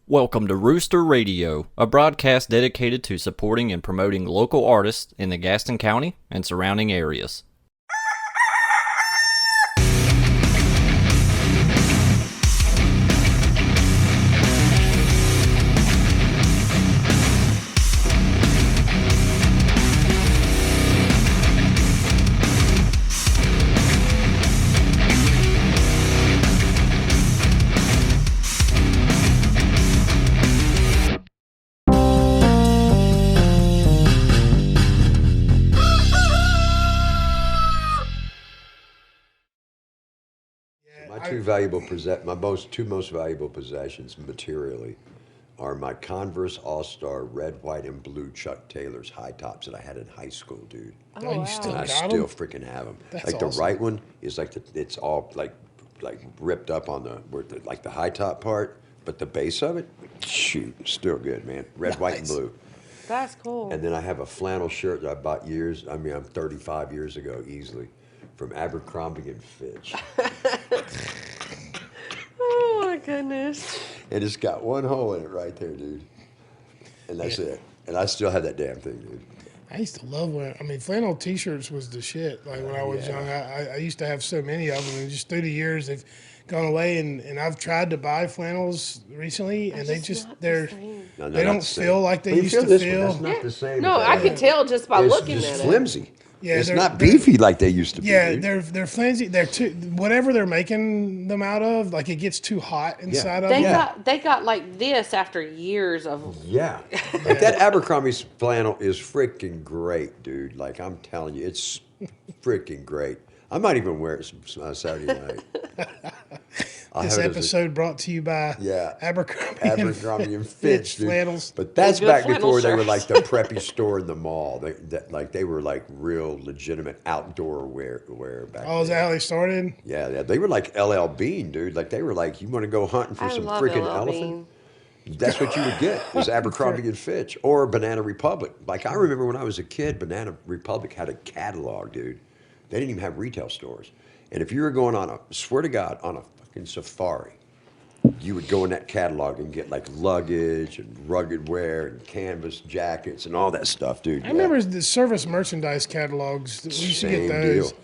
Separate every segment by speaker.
Speaker 1: Welcome to Rooster Radio, a broadcast dedicated to supporting and promoting local artists in the Gaston County and surrounding areas.
Speaker 2: My two most valuable possessions materially are my Converse All-Star red, white, and blue Chuck Taylor's high tops that I had in high school, dude.
Speaker 3: Oh, wow.
Speaker 2: And I still freaking have them.
Speaker 3: That's
Speaker 2: like the
Speaker 3: awesome.
Speaker 2: right one is like it's all like ripped up on like the high top part, but the base of it, shoot, still good, man. Red, white, and blue.
Speaker 3: That's cool.
Speaker 2: And then I have a flannel shirt that I bought I'm 35 years ago easily, from Abercrombie and Fitch.
Speaker 3: Oh my goodness.
Speaker 2: And it's got one hole in it right there, dude. And that's it. And I still have that damn thing, dude.
Speaker 4: I used to love flannel T-shirts was the shit. Like when I was young, I used to have so many of them, and just through the years they've gone away. And I've tried to buy flannels recently, and they don't feel like they used to feel.
Speaker 2: That's not the same.
Speaker 3: No, I can tell just by looking
Speaker 2: It's
Speaker 3: at
Speaker 2: just
Speaker 3: it.
Speaker 2: flimsy.
Speaker 4: Yeah,
Speaker 2: it's not beefy like they used to be.
Speaker 4: Yeah,
Speaker 2: dude.
Speaker 4: they're flimsy. They're too whatever they're making them out of. Like it gets too hot inside of them.
Speaker 3: They got like this after years of.
Speaker 2: Yeah. Like that Abercrombie's flannel is freaking great, dude. Like I'm telling you, it's freaking great. I might even wear it Saturday night.
Speaker 4: This episode brought to you by
Speaker 2: Abercrombie and Fitch, dude.
Speaker 4: Flannels.
Speaker 2: But that's
Speaker 3: Good
Speaker 2: back
Speaker 3: flannel
Speaker 2: before they were
Speaker 3: shirts.
Speaker 2: like the preppy store in the mall. They were like real legitimate outdoor wear back then.
Speaker 4: Oh, is that how they started?
Speaker 2: Yeah. They were like LL Bean, dude. Like they were like, you want to go hunting for
Speaker 3: I
Speaker 2: some
Speaker 3: love
Speaker 2: freaking
Speaker 3: LL
Speaker 2: elephant?
Speaker 3: Bean.
Speaker 2: That's what you would get, was Abercrombie and Fitch or Banana Republic. Like I remember when I was a kid, Banana Republic had a catalog, dude. They didn't even have retail stores. And if you were going on swear to God, on a fucking safari, you would go in that catalog and get like luggage and rugged wear and canvas jackets and all that stuff, dude.
Speaker 4: I remember the service merchandise catalogs. We used to get
Speaker 2: Same
Speaker 4: those.
Speaker 2: deal.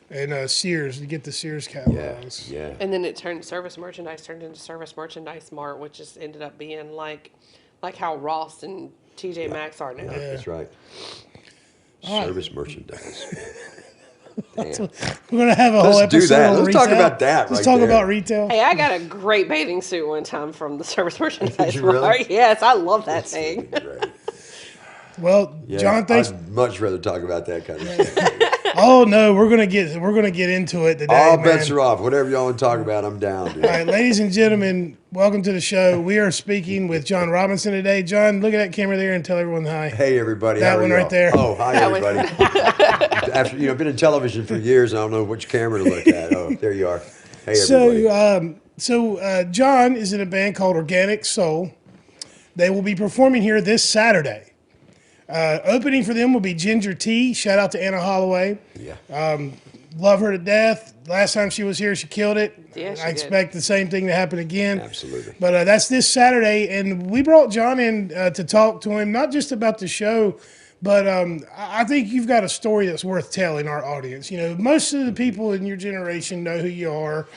Speaker 4: And Sears, you get the Sears catalogs.
Speaker 2: Yeah.
Speaker 3: And then service merchandise turned into Service Merchandise Mart, which just ended up being like how Ross and TJ Maxx are now.
Speaker 2: Yeah, that's right. Service merchandise. Damn.
Speaker 4: We're gonna have a whole
Speaker 2: Let's do
Speaker 4: episode
Speaker 2: that.
Speaker 4: on
Speaker 2: Let's
Speaker 4: retail.
Speaker 2: talk about that.
Speaker 4: Let's
Speaker 2: right
Speaker 4: talk
Speaker 2: there.
Speaker 4: about retail.
Speaker 3: Hey, I got a great bathing suit one time from the Service Merchandise
Speaker 2: Did you
Speaker 3: Mart.
Speaker 2: really?
Speaker 3: Yes, I love that thing.
Speaker 2: Right.
Speaker 4: Well,
Speaker 2: Yeah,
Speaker 4: John, thanks.
Speaker 2: I'd much rather talk about that kind of stuff.
Speaker 4: Oh no, we're gonna get into it today.
Speaker 2: All
Speaker 4: man.
Speaker 2: bets are off. Whatever y'all want to talk about, I'm down, dude.
Speaker 4: All right, ladies and gentlemen, welcome to the show. We are speaking with Jon Robinson today. John, look at that camera there and tell everyone hi.
Speaker 2: Hey, everybody.
Speaker 4: That
Speaker 2: how are
Speaker 4: one
Speaker 2: y'all?
Speaker 4: right there.
Speaker 2: Oh, hi, everybody. After been in television for years, I don't know which camera to look at. Oh, there you are. Hey, everybody.
Speaker 4: So John is in a band called Organic Soul. They will be performing here this Saturday. Opening for them will be Ginger Tea. Shout out to Anna Holloway.
Speaker 2: Yeah.
Speaker 4: Love her to death. Last time she was here, she killed it.
Speaker 3: Yeah, she
Speaker 4: I
Speaker 3: did.
Speaker 4: expect the same thing to happen again.
Speaker 2: Absolutely.
Speaker 4: But that's this Saturday, and we brought John in to talk to him, not just about the show, but I think you've got a story that's worth telling our audience. You know, most of the people in your generation know who you are,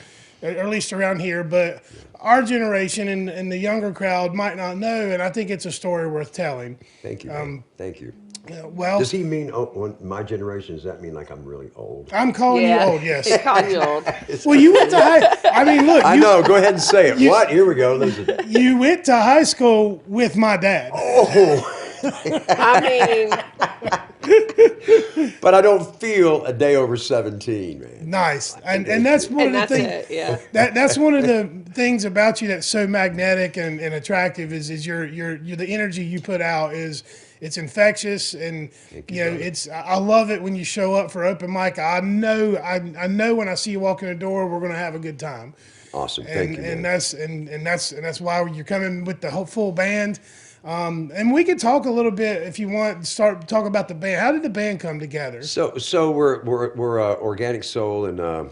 Speaker 4: or at least around here, but our generation and the younger crowd might not know, and I think it's a story worth telling.
Speaker 2: Thank you. Man. Thank you.
Speaker 4: Well,
Speaker 2: Does he mean my generation? Does that mean like I'm really old?
Speaker 4: I'm calling you old, yes.
Speaker 3: He's calling you old.
Speaker 4: Well, you went to I mean, look.
Speaker 2: I know. Go ahead and say it. What? Here we go. Listen.
Speaker 4: You went to high school with my dad.
Speaker 2: Oh.
Speaker 3: I mean,
Speaker 2: But I don't feel a day over 17, man.
Speaker 4: Nice, and that's one
Speaker 3: and
Speaker 4: of the
Speaker 3: that's
Speaker 4: things.
Speaker 3: it. Yeah.
Speaker 4: That's one of the things about you that's so magnetic and attractive is your the energy you put out is it's infectious and
Speaker 2: brother.
Speaker 4: I love it when you show up for open mic. I know when I see you walk in the door we're gonna have a good time.
Speaker 2: Awesome. Thank you.
Speaker 4: And
Speaker 2: Man.
Speaker 4: that's why you're coming with the whole full band. And we could talk a little bit if you want. Talk about the band. How did the band come together?
Speaker 2: So we're Organic Soul, and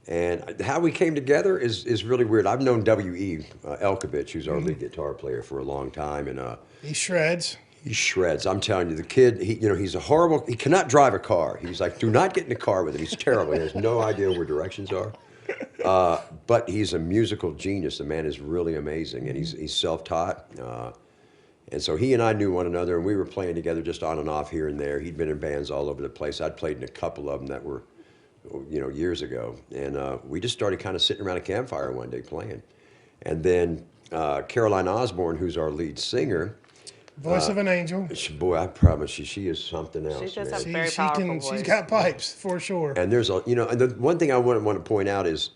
Speaker 2: And how we came together is really weird. I've known W.E. Elkovich, who's our lead guitar player, for a long time, and
Speaker 4: He shreds.
Speaker 2: he shreds. I'm telling you, the kid, he's a horrible. He cannot drive a car. He's like, do not get in the car with him. He's terrible. He has no idea where directions are. But he's a musical genius. The man is really amazing, and he's self-taught. And so he and I knew one another, and we were playing together just on and off here and there. He'd been in bands all over the place. I'd played in a couple of them that were, years ago. And we just started kind of sitting around a campfire one day playing. And then Caroline Osborne, who's our lead singer,
Speaker 4: Voice of an angel.
Speaker 2: boy, I promise you, she is something else.
Speaker 3: She does
Speaker 2: man.
Speaker 3: have a very powerful voice.
Speaker 4: She's got pipes for sure.
Speaker 2: And there's and the one thing I want to point out is,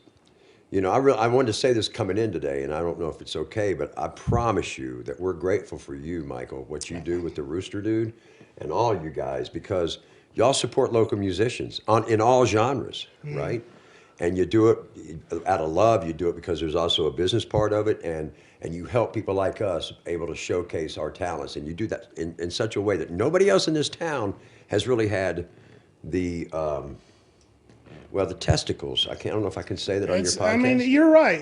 Speaker 2: I wanted to say this coming in today, and I don't know if it's okay, but I promise you that we're grateful for you, Michael, what you do with the Rooster Dude, and all you guys, because y'all support local musicians in all genres, right? And you do it out of love. You do it because there's also a business part of it, and you help people like us able to showcase our talents, and you do that in such a way that nobody else in this town has really had the the testicles. I don't know if I can say that on your podcast.
Speaker 4: I mean, you're right.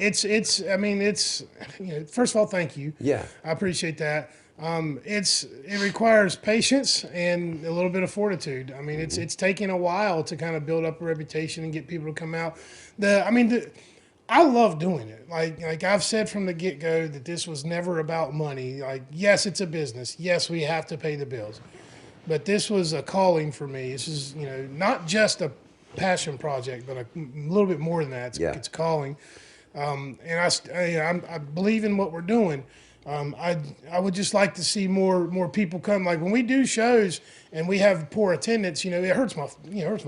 Speaker 4: First of all, thank you.
Speaker 2: Yeah.
Speaker 4: I appreciate that. It requires patience and a little bit of fortitude. I mean, it's taking a while to kind of build up a reputation and get people to come out. I love doing it. Like I've said from the get-go that this was never about money. Like, yes, it's a business. Yes, we have to pay the bills. But this was a calling for me. This is, not just a passion project, but a little bit more than that. It's calling. And I believe in what we're doing. I would just like to see more people come. Like when we do shows and we have poor attendance, it hurts my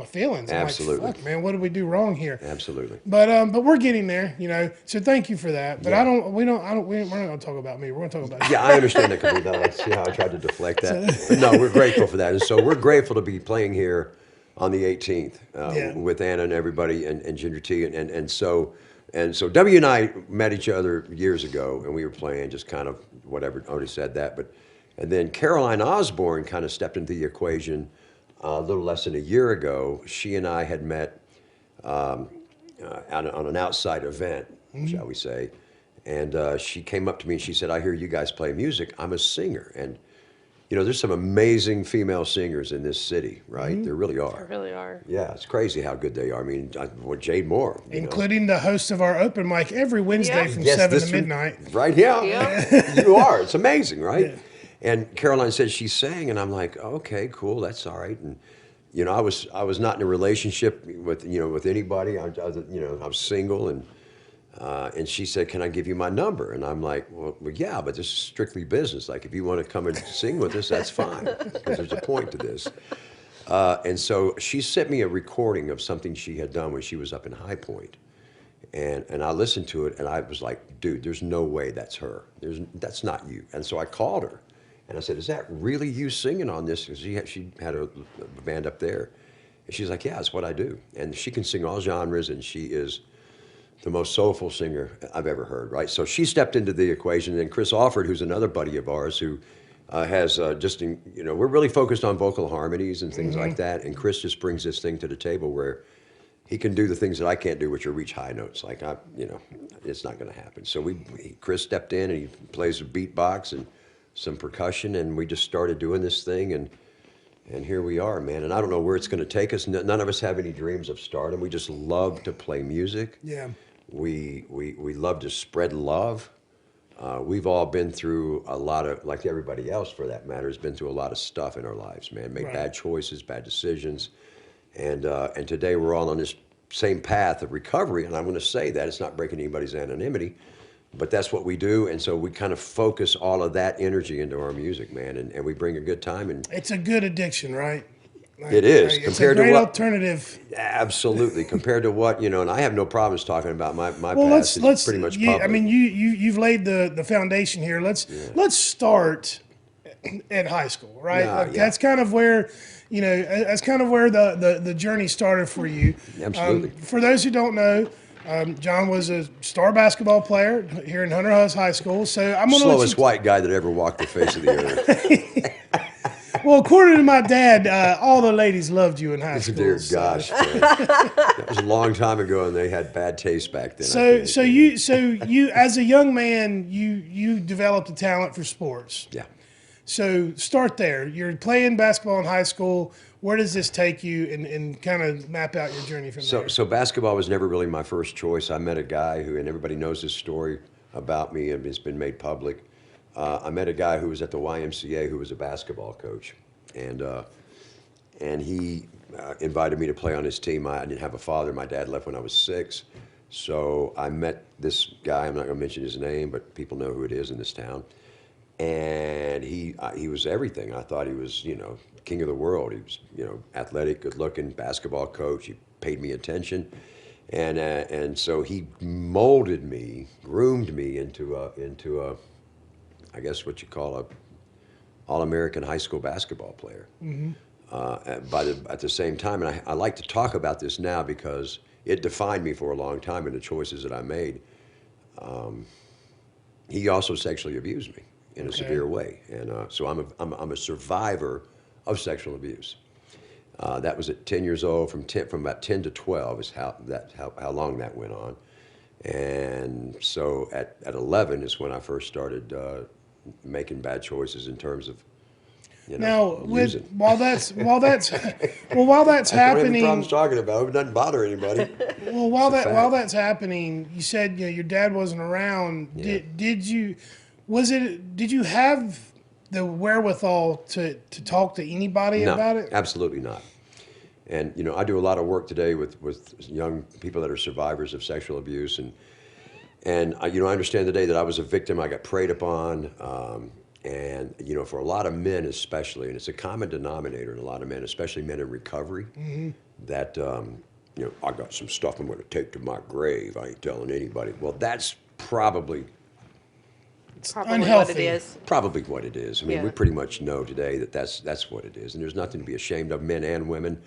Speaker 4: feelings.
Speaker 2: Absolutely.
Speaker 4: I'm like, fuck, man, what did we do wrong here?
Speaker 2: Absolutely.
Speaker 4: But we're getting there, So thank you for that. But we're not going to talk about me. We're going to talk about you.
Speaker 2: Yeah, I understand that completely. I see how I tried to deflect that. But no, we're grateful for that. And so we're grateful to be playing here on the 18th with Anna and everybody and Ginger T. And so W and I met each other years ago, and we were playing just kind of whatever. I already said that, and then Caroline Osborne kind of stepped into the equation a little less than a year ago. She and I had met on an outside event, shall we say, and she came up to me and she said, "I hear you guys play music. I'm a singer, and there's some amazing female singers in this city, right? There really are.
Speaker 3: There really are.
Speaker 2: Yeah, it's crazy how good they are. I mean, Jade Moore.
Speaker 4: Including the host of our open mic every Wednesday from 7 to midnight.
Speaker 2: Right, yeah. You are. It's amazing, right? Yeah. And Caroline said she sang, and I'm like, okay, cool, that's all right. And, I was not in a relationship with anybody. I was single, and she said, "Can I give you my number?" And I'm like, well, yeah, but this is strictly business. Like, if you want to come and sing with us, that's fine, because there's a point to this. And so she sent me a recording of something she had done when she was up in High Point. And I listened to it, and I was like, dude, there's no way that's her. That's not you. And so I called her, and I said, "Is that really you singing on this?" Because she had a band up there. And she's like, "Yeah, it's what I do." And she can sing all genres, and she is the most soulful singer I've ever heard, right? So she stepped into the equation, and then Chris Alford, who's another buddy of ours, who has we're really focused on vocal harmonies and things like that, and Chris just brings this thing to the table where he can do the things that I can't do, which are reach high notes. Like, it's not going to happen. So Chris stepped in, and he plays a beatbox and some percussion, and we just started doing this thing, and here we are, man. And I don't know where it's going to take us. None of us have any dreams of stardom. We just love to play music.
Speaker 4: Yeah.
Speaker 2: We love to spread love. We've all been through a lot of, like everybody else for that matter, has been through a lot of stuff in our lives, man. Made bad choices, bad decisions. And today we're all on this same path of recovery. And I'm going to say that. It's not breaking anybody's anonymity, but that's what we do. And so we kind of focus all of that energy into our music, man. And we bring a good time. And
Speaker 4: it's a good addiction, right?
Speaker 2: It is.
Speaker 4: It's a great alternative.
Speaker 2: Absolutely. Compared to what, and I have no problems talking about my
Speaker 4: well,
Speaker 2: past.
Speaker 4: Let's
Speaker 2: pretty much public.
Speaker 4: I mean, you've laid the foundation here. Let's start at high school, right? That's kind of where, that's kind of where the journey started for you.
Speaker 2: Absolutely.
Speaker 4: For those who don't know, Jon was a star basketball player here in Hunter House High School. So I'm going to
Speaker 2: slowest white guy that ever walked the face of the earth.
Speaker 4: Well, according to my dad, all the ladies loved you in high school.
Speaker 2: Dear
Speaker 4: so-
Speaker 2: gosh, man. That was a long time ago, and they had bad taste back then. I think.
Speaker 4: So you, as a young man, you developed a talent for sports.
Speaker 2: Yeah.
Speaker 4: So start there. You're playing basketball in high school. Where does this take you, and kind of map out your journey from there?
Speaker 2: So basketball was never really my first choice. I met a guy who, and everybody knows this story about me, and it's been made public. I met a guy who was at the YMCA who was a basketball coach, and he invited me to play on his team. I didn't have a father. My dad left when I was 6, so I met this guy. I'm not going to mention his name, but people know who it is in this town. And he was everything. I thought he was, king of the world. He was, athletic, good-looking, basketball coach. He paid me attention, and so he molded me, groomed me into a, I guess what you call a All-American high school basketball player. Mm-hmm. At the same time, and I like to talk about this now because it defined me for a long time in the choices that I made. He also sexually abused me in a severe way, and so I'm a survivor of sexual abuse. That was at 10 years old. From about 10 to 12 is how long that went on, and so at 11 is when I first started making bad choices in terms of
Speaker 4: Now,
Speaker 2: using.
Speaker 4: while that's
Speaker 2: I don't have any
Speaker 4: happening,
Speaker 2: problems talking about it. It doesn't bother anybody.
Speaker 4: well, while that's happening, you said your dad wasn't around.
Speaker 2: Yeah.
Speaker 4: Did you have the wherewithal to talk to anybody
Speaker 2: No,
Speaker 4: about it?
Speaker 2: absolutely not. And I do a lot of work today with young people that are survivors of sexual abuse, and I understand today that I was a victim. I got preyed upon, and for a lot of men especially, and it's a common denominator in a lot of men, especially men in recovery, that I got some stuff I'm going to take to my grave. I ain't telling anybody. Well, that's probably
Speaker 4: unhealthy.
Speaker 3: What it is.
Speaker 2: Probably what it is. I mean,
Speaker 3: Yeah.
Speaker 2: we pretty much know today that that's what it is, and there's nothing to be ashamed of, men and women.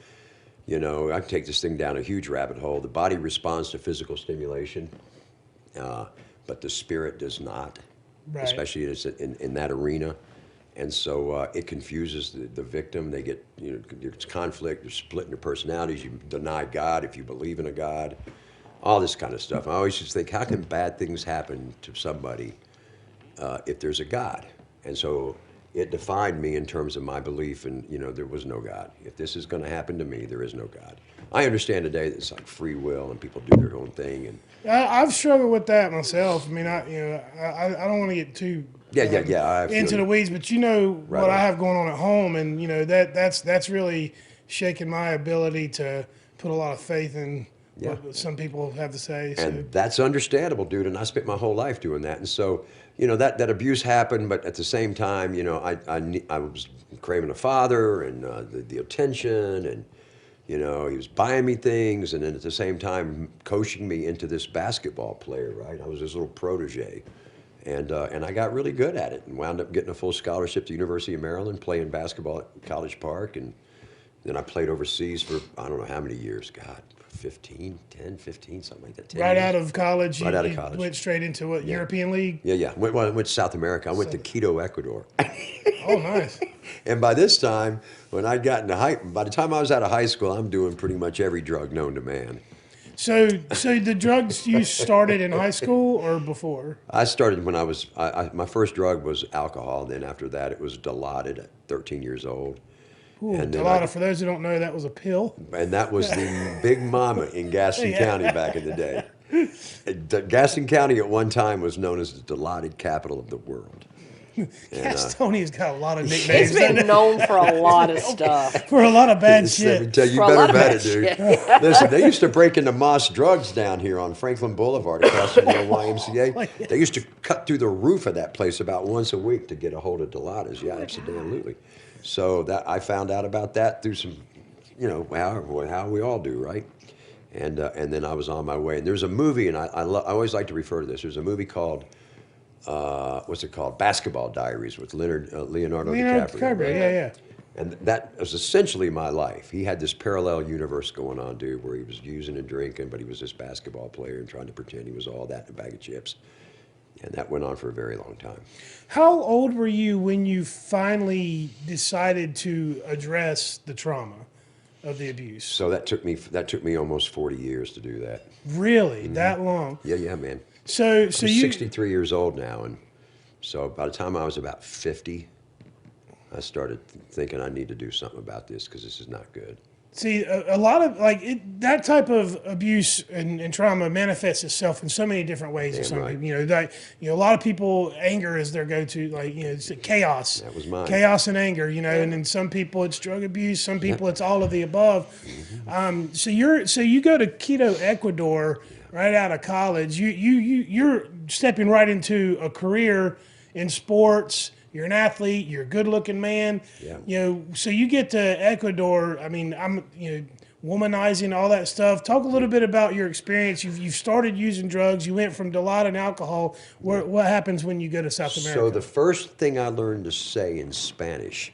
Speaker 2: I take this thing down a huge rabbit hole. The body responds to physical stimulation, but the spirit does not,
Speaker 4: Right.
Speaker 2: especially in that arena. And so it confuses the victim. They get, there's conflict, there's splitting their personalities. You deny God if you believe in a God, all this kind of stuff. I always just think, how can bad things happen to somebody if there's a God? And so it defined me in terms of my belief in, there was no God. If this is going to happen to me, there is no God. I understand today that it's like free will and people do their own thing. And
Speaker 4: I've struggled with that myself. I mean, I don't want to get too
Speaker 2: I feel
Speaker 4: into the
Speaker 2: you.
Speaker 4: weeds, but
Speaker 2: Right
Speaker 4: what
Speaker 2: on.
Speaker 4: I have going on at home, and that's really shaken my ability to put a lot of faith in
Speaker 2: Yeah.
Speaker 4: what some people have to say. So.
Speaker 2: And that's understandable, dude. And I spent my whole life doing that. And so, that abuse happened, but at the same time, I was craving a father and the attention, and he was buying me things, and then at the same time coaching me into this basketball player. Right, I was his little protege, and I got really good at it, and wound up getting a full scholarship to the University of Maryland, playing basketball at College Park, and then I played overseas for I don't know how many years. God. 15, something like that. 10
Speaker 4: Right
Speaker 2: years.
Speaker 4: out of college,
Speaker 2: Right out of
Speaker 4: you
Speaker 2: college.
Speaker 4: went straight into what, European League?
Speaker 2: Yeah. I went to South America. I went to Quito, Ecuador.
Speaker 4: Oh, nice.
Speaker 2: And by this time, when I'd gotten to by the time I was out of high school, I'm doing pretty much every drug known to man.
Speaker 4: So the drugs you started in high school or before?
Speaker 2: I started when I was, my first drug was alcohol. Then after that, it was Dilaudid at 13 years old.
Speaker 4: Ooh,
Speaker 2: And then
Speaker 4: Dilaudid, for those who don't know, that was a pill.
Speaker 2: And that was the big mama in Gaston County back in the day. Gaston County at one time was known as the Dilaudid capital of the world.
Speaker 4: Gastonia's got a lot of
Speaker 3: It's
Speaker 4: nicknames
Speaker 3: been known for a lot of stuff.
Speaker 4: for a lot of bad
Speaker 2: Let me
Speaker 4: shit.
Speaker 2: tell you, you
Speaker 3: For a lot
Speaker 2: better
Speaker 3: of
Speaker 2: bet it,
Speaker 3: bad
Speaker 2: dude. Listen, they used to break into Moss Drugs down here on Franklin Boulevard across from the YMCA. They used to cut through the roof of that place about once a week to get a hold of Dilaudid. Yeah, absolutely. So that I found out about that through some, how we all do, right? And then I was on my way. And there's a movie, and I always like to refer to this. There's a movie called, what's it called? Basketball Diaries with Leonardo DiCaprio.
Speaker 4: Yeah.
Speaker 2: And that was essentially my life. He had this parallel universe going on, dude, where he was using and drinking, but he was this basketball player and trying to pretend he was all that in a bag of chips. And that went on for a very long time.
Speaker 4: How old were you when you finally decided to address the trauma of the abuse?
Speaker 2: So that took me almost 40 years to do that.
Speaker 4: Really, that long?
Speaker 2: Yeah, man.
Speaker 4: So
Speaker 2: I'm
Speaker 4: you
Speaker 2: 63 years old now, and so by the time I was about 50, I started thinking I need to do something about this because this is not good.
Speaker 4: see a lot of that type of abuse and trauma manifests itself in so many different ways. For
Speaker 2: Damn
Speaker 4: some
Speaker 2: right.
Speaker 4: people, a lot of people, anger is their go-to. It's chaos.
Speaker 2: That was mine.
Speaker 4: Chaos and anger. And then some people it's drug abuse. Some people it's all of the above. So you go to Quito, Ecuador, right out of college. You're stepping right into a career in sports. You're an athlete. You're a good-looking man.
Speaker 2: Yeah.
Speaker 4: So you get to Ecuador. I mean, womanizing, all that stuff. Talk a little bit about your experience. You've started using drugs. You went from Dilaudid and alcohol. What happens when you go to South America?
Speaker 2: So the first thing I learned to say in Spanish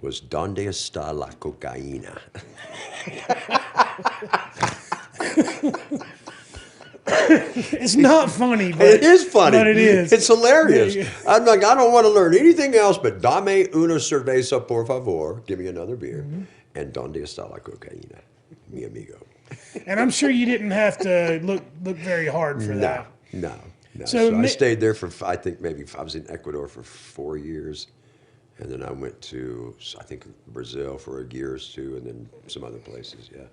Speaker 2: was "Donde está la cocaína?"
Speaker 4: It's not funny, but
Speaker 2: It is funny.
Speaker 4: But it is.
Speaker 2: It's hilarious.
Speaker 4: Yeah.
Speaker 2: I'm like, I don't want to learn anything else but "Dame una cerveza, por favor." Give me another beer. And "Donde está la cocaína?" Mi amigo.
Speaker 4: And I'm sure you didn't have to look very hard for that.
Speaker 2: No.
Speaker 4: So
Speaker 2: So I stayed there for, I think maybe I was in Ecuador for 4 years. And then I went to, I think, Brazil for a year or two, and then some other places, yeah.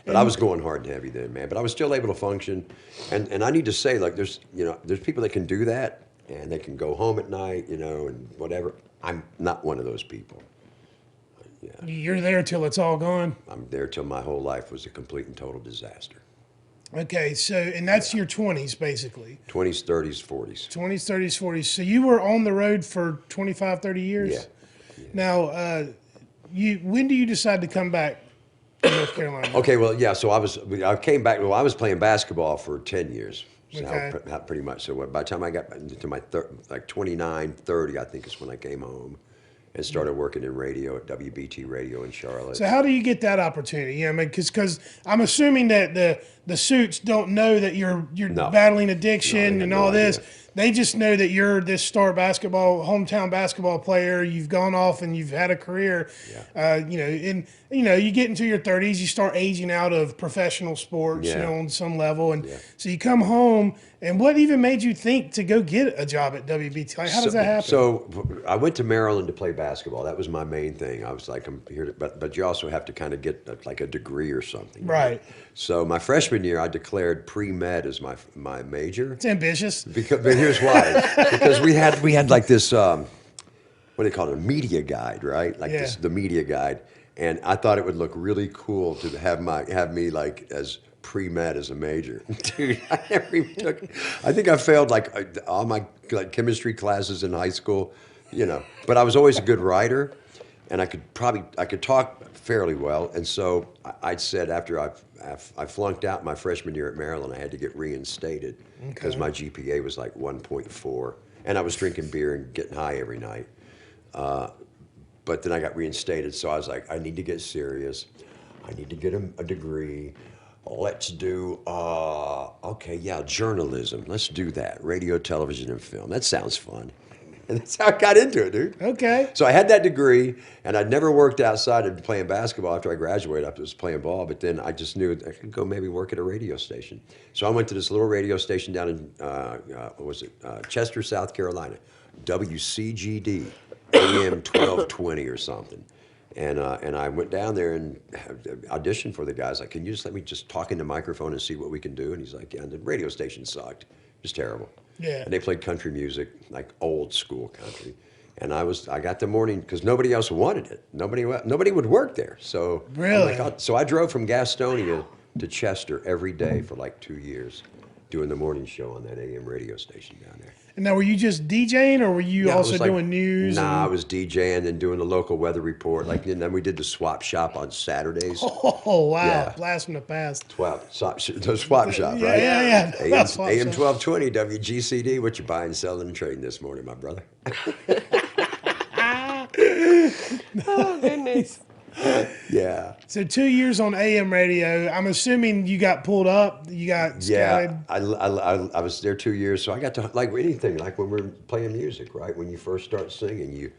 Speaker 2: But I was going hard and heavy then, man. But I was still able to function. And I need to say, like, there's people that can do that, and they can go home at night, and whatever. I'm not one of those people. Yeah.
Speaker 4: You're there till it's all gone.
Speaker 2: I'm there till my whole life was a complete and total disaster.
Speaker 4: Okay, and that's your 20s, basically.
Speaker 2: 20s, 30s, 40s.
Speaker 4: 20s, 30s, 40s. So you were on the road for 25, 30 years?
Speaker 2: Yeah.
Speaker 4: Now, when do you decide to come back to North Carolina?
Speaker 2: Okay, well, yeah. So I came back. Well, I was playing basketball for 10 years. So
Speaker 4: Okay.
Speaker 2: pretty much. So by the time I got into my 29, 30, I think is when I came home and started working in radio at WBT Radio in Charlotte.
Speaker 4: So how do you get that opportunity? Because I'm assuming that the suits don't know that you're
Speaker 2: No.
Speaker 4: battling
Speaker 2: No,
Speaker 4: addiction
Speaker 2: they had
Speaker 4: and
Speaker 2: no
Speaker 4: all this.
Speaker 2: idea.
Speaker 4: They just know that you're this hometown basketball player. You've gone off and you've had a career. You get into your 30s, you start aging out of professional sports,
Speaker 2: Yeah.
Speaker 4: on some level, and
Speaker 2: Yeah.
Speaker 4: so you come home. And what even made you think to go get a job at WBT? Like, how does that happen?
Speaker 2: So I went to Maryland to play basketball. That was my main thing. I was like, I'm here to, but you also have to kind of get like a degree or something.
Speaker 4: Right.
Speaker 2: So my freshman year, I declared pre-med as my major.
Speaker 4: It's ambitious.
Speaker 2: But here's why. Because we had like this, what do they call it, a media guide, right? Like
Speaker 4: Yeah.
Speaker 2: the media guide. And I thought it would look really cool to have me like as pre-med as a major. Dude, I never even took, I think I failed like all my chemistry classes in high school, but I was always a good writer, and I could talk fairly well. And so I said after I flunked out my freshman year at Maryland, I had to get reinstated because my GPA was like 1.4, and I was drinking beer and getting high every night. But then I got reinstated, so I was like, I need to get serious. I need to get a degree. Let's do, journalism. Let's do that. Radio, television, and film. That sounds fun. And that's how I got into it, dude.
Speaker 4: Okay.
Speaker 2: So I had that degree, and I'd never worked outside of playing basketball after I graduated. I was playing ball, but then I just knew I could go maybe work at a radio station. So I went to this little radio station down in, Chester, South Carolina, WCGD, AM 1220 or something. And I went down there and auditioned for the guys. Like, can you just let me just talk in the microphone and see what we can do? And he's like, yeah, and the radio station sucked. It was terrible.
Speaker 4: Yeah.
Speaker 2: And they played country music, like old school country. And I got the morning, because nobody else wanted it. Nobody would work there. So
Speaker 4: Really?
Speaker 2: So I drove from Gastonia to Chester every day for like 2 years, doing the morning show on that AM radio station down there.
Speaker 4: And now, were you just DJing, or were you
Speaker 2: Yeah, I
Speaker 4: also
Speaker 2: was like-
Speaker 4: doing news?
Speaker 2: Nah, I was DJing and doing the local weather report. And then we did the swap shop on Saturdays.
Speaker 4: Oh, wow.
Speaker 2: Yeah.
Speaker 4: Blast from the past.
Speaker 2: The swap shop, right?
Speaker 4: Yeah.
Speaker 2: AM,
Speaker 4: Swap
Speaker 2: AM
Speaker 4: shop.
Speaker 2: 1220 WGCD. What you buying, selling, and trading this morning, my brother?
Speaker 3: Oh, goodness.
Speaker 2: Yeah.
Speaker 4: So 2 years on AM radio. I'm assuming you got pulled up. You got scouted.
Speaker 2: Yeah, I was there 2 years, so I got to like anything, like when we're playing music, right? When you first start singing, you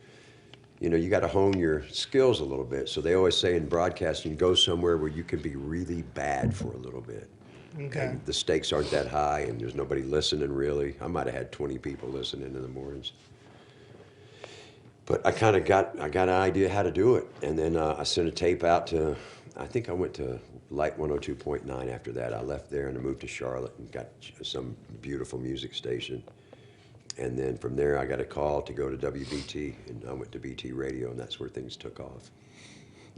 Speaker 2: got to hone your skills a little bit. So they always say in broadcasting, go somewhere where you can be really bad for a little bit.
Speaker 4: Okay.
Speaker 2: And the stakes aren't that high, and there's nobody listening really. I might have had 20 people listening in the mornings. But I got an idea how to do it, and then I sent a tape out to. I think I went to Light 102.9 after that. I left there and I moved to Charlotte and got some beautiful music station. And then from there, I got a call to go to WBT, and I went to BT Radio, and that's where things took off.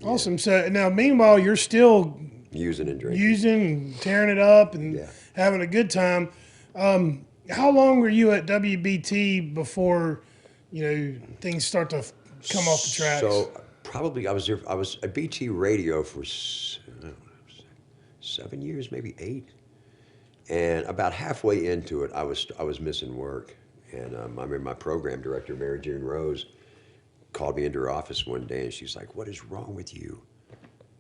Speaker 4: Awesome. So now, meanwhile, you're still
Speaker 2: Using and drinking.
Speaker 4: using, tearing it up, and
Speaker 2: Yeah.
Speaker 4: having a good time. How long were you at WBT before, things start to come off the tracks?
Speaker 2: So probably I was there. I was at BT Radio for 7 years, maybe 8. And about halfway into it, I was missing work. And I remember my program director, Mary June Rose, called me into her office one day, and she's like, "What is wrong with you?"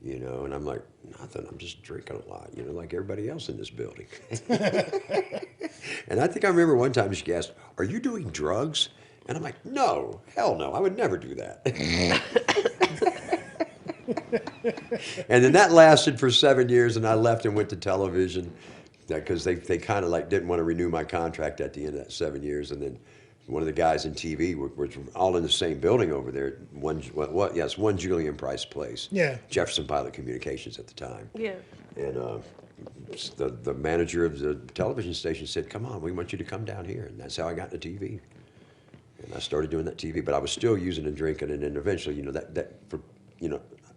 Speaker 2: And I'm like, "Nothing. I'm just drinking a lot, like everybody else in this building." And I think I remember one time she asked, "Are you doing drugs?" And I'm like, "No, hell no, I would never do that." And then that lasted for 7 years, and I left and went to television because they kind of like didn't want to renew my contract at the end of that 7 years. And then one of the guys in TV were all in the same building over there. It's 1 Julian Price Place.
Speaker 4: Yeah.
Speaker 2: Jefferson Pilot Communications at the time.
Speaker 3: Yeah.
Speaker 2: And the manager of the television station said, "Come on, we want you to come down here." And that's how I got into TV. And I started doing that TV, but I was still using and drinking. And then eventually,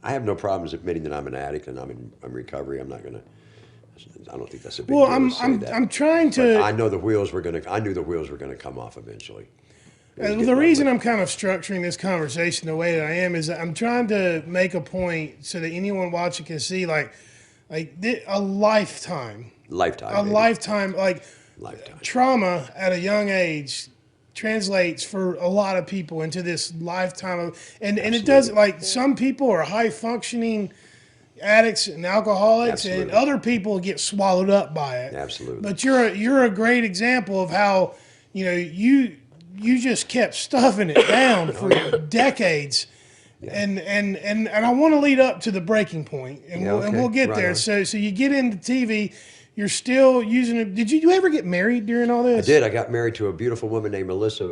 Speaker 2: I have no problems admitting that I'm an addict and I'm in recovery. I don't think that's a big deal to say that.
Speaker 4: I'm trying
Speaker 2: But
Speaker 4: to.
Speaker 2: I knew the wheels were gonna come off eventually.
Speaker 4: The reason I'm kind of structuring this conversation the way that I am is that I'm trying to make a point so that anyone watching can see, a lifetime,
Speaker 2: Lifetime. baby.
Speaker 4: lifetime,
Speaker 2: Lifetime.
Speaker 4: trauma at a young age translates for a lot of people into this lifetime of, and it does, some people are high functioning addicts and alcoholics, and
Speaker 2: Absolutely.
Speaker 4: other people get swallowed up by it.
Speaker 2: Absolutely.
Speaker 4: But you're a great example of how you just kept stuffing it down for decades. And I want to lead up to the breaking point, and we'll get
Speaker 2: Right
Speaker 4: there.
Speaker 2: on.
Speaker 4: So you get into TV. You're still using it. Did you ever get married during all this?
Speaker 2: I did. I got married to a beautiful woman named Melissa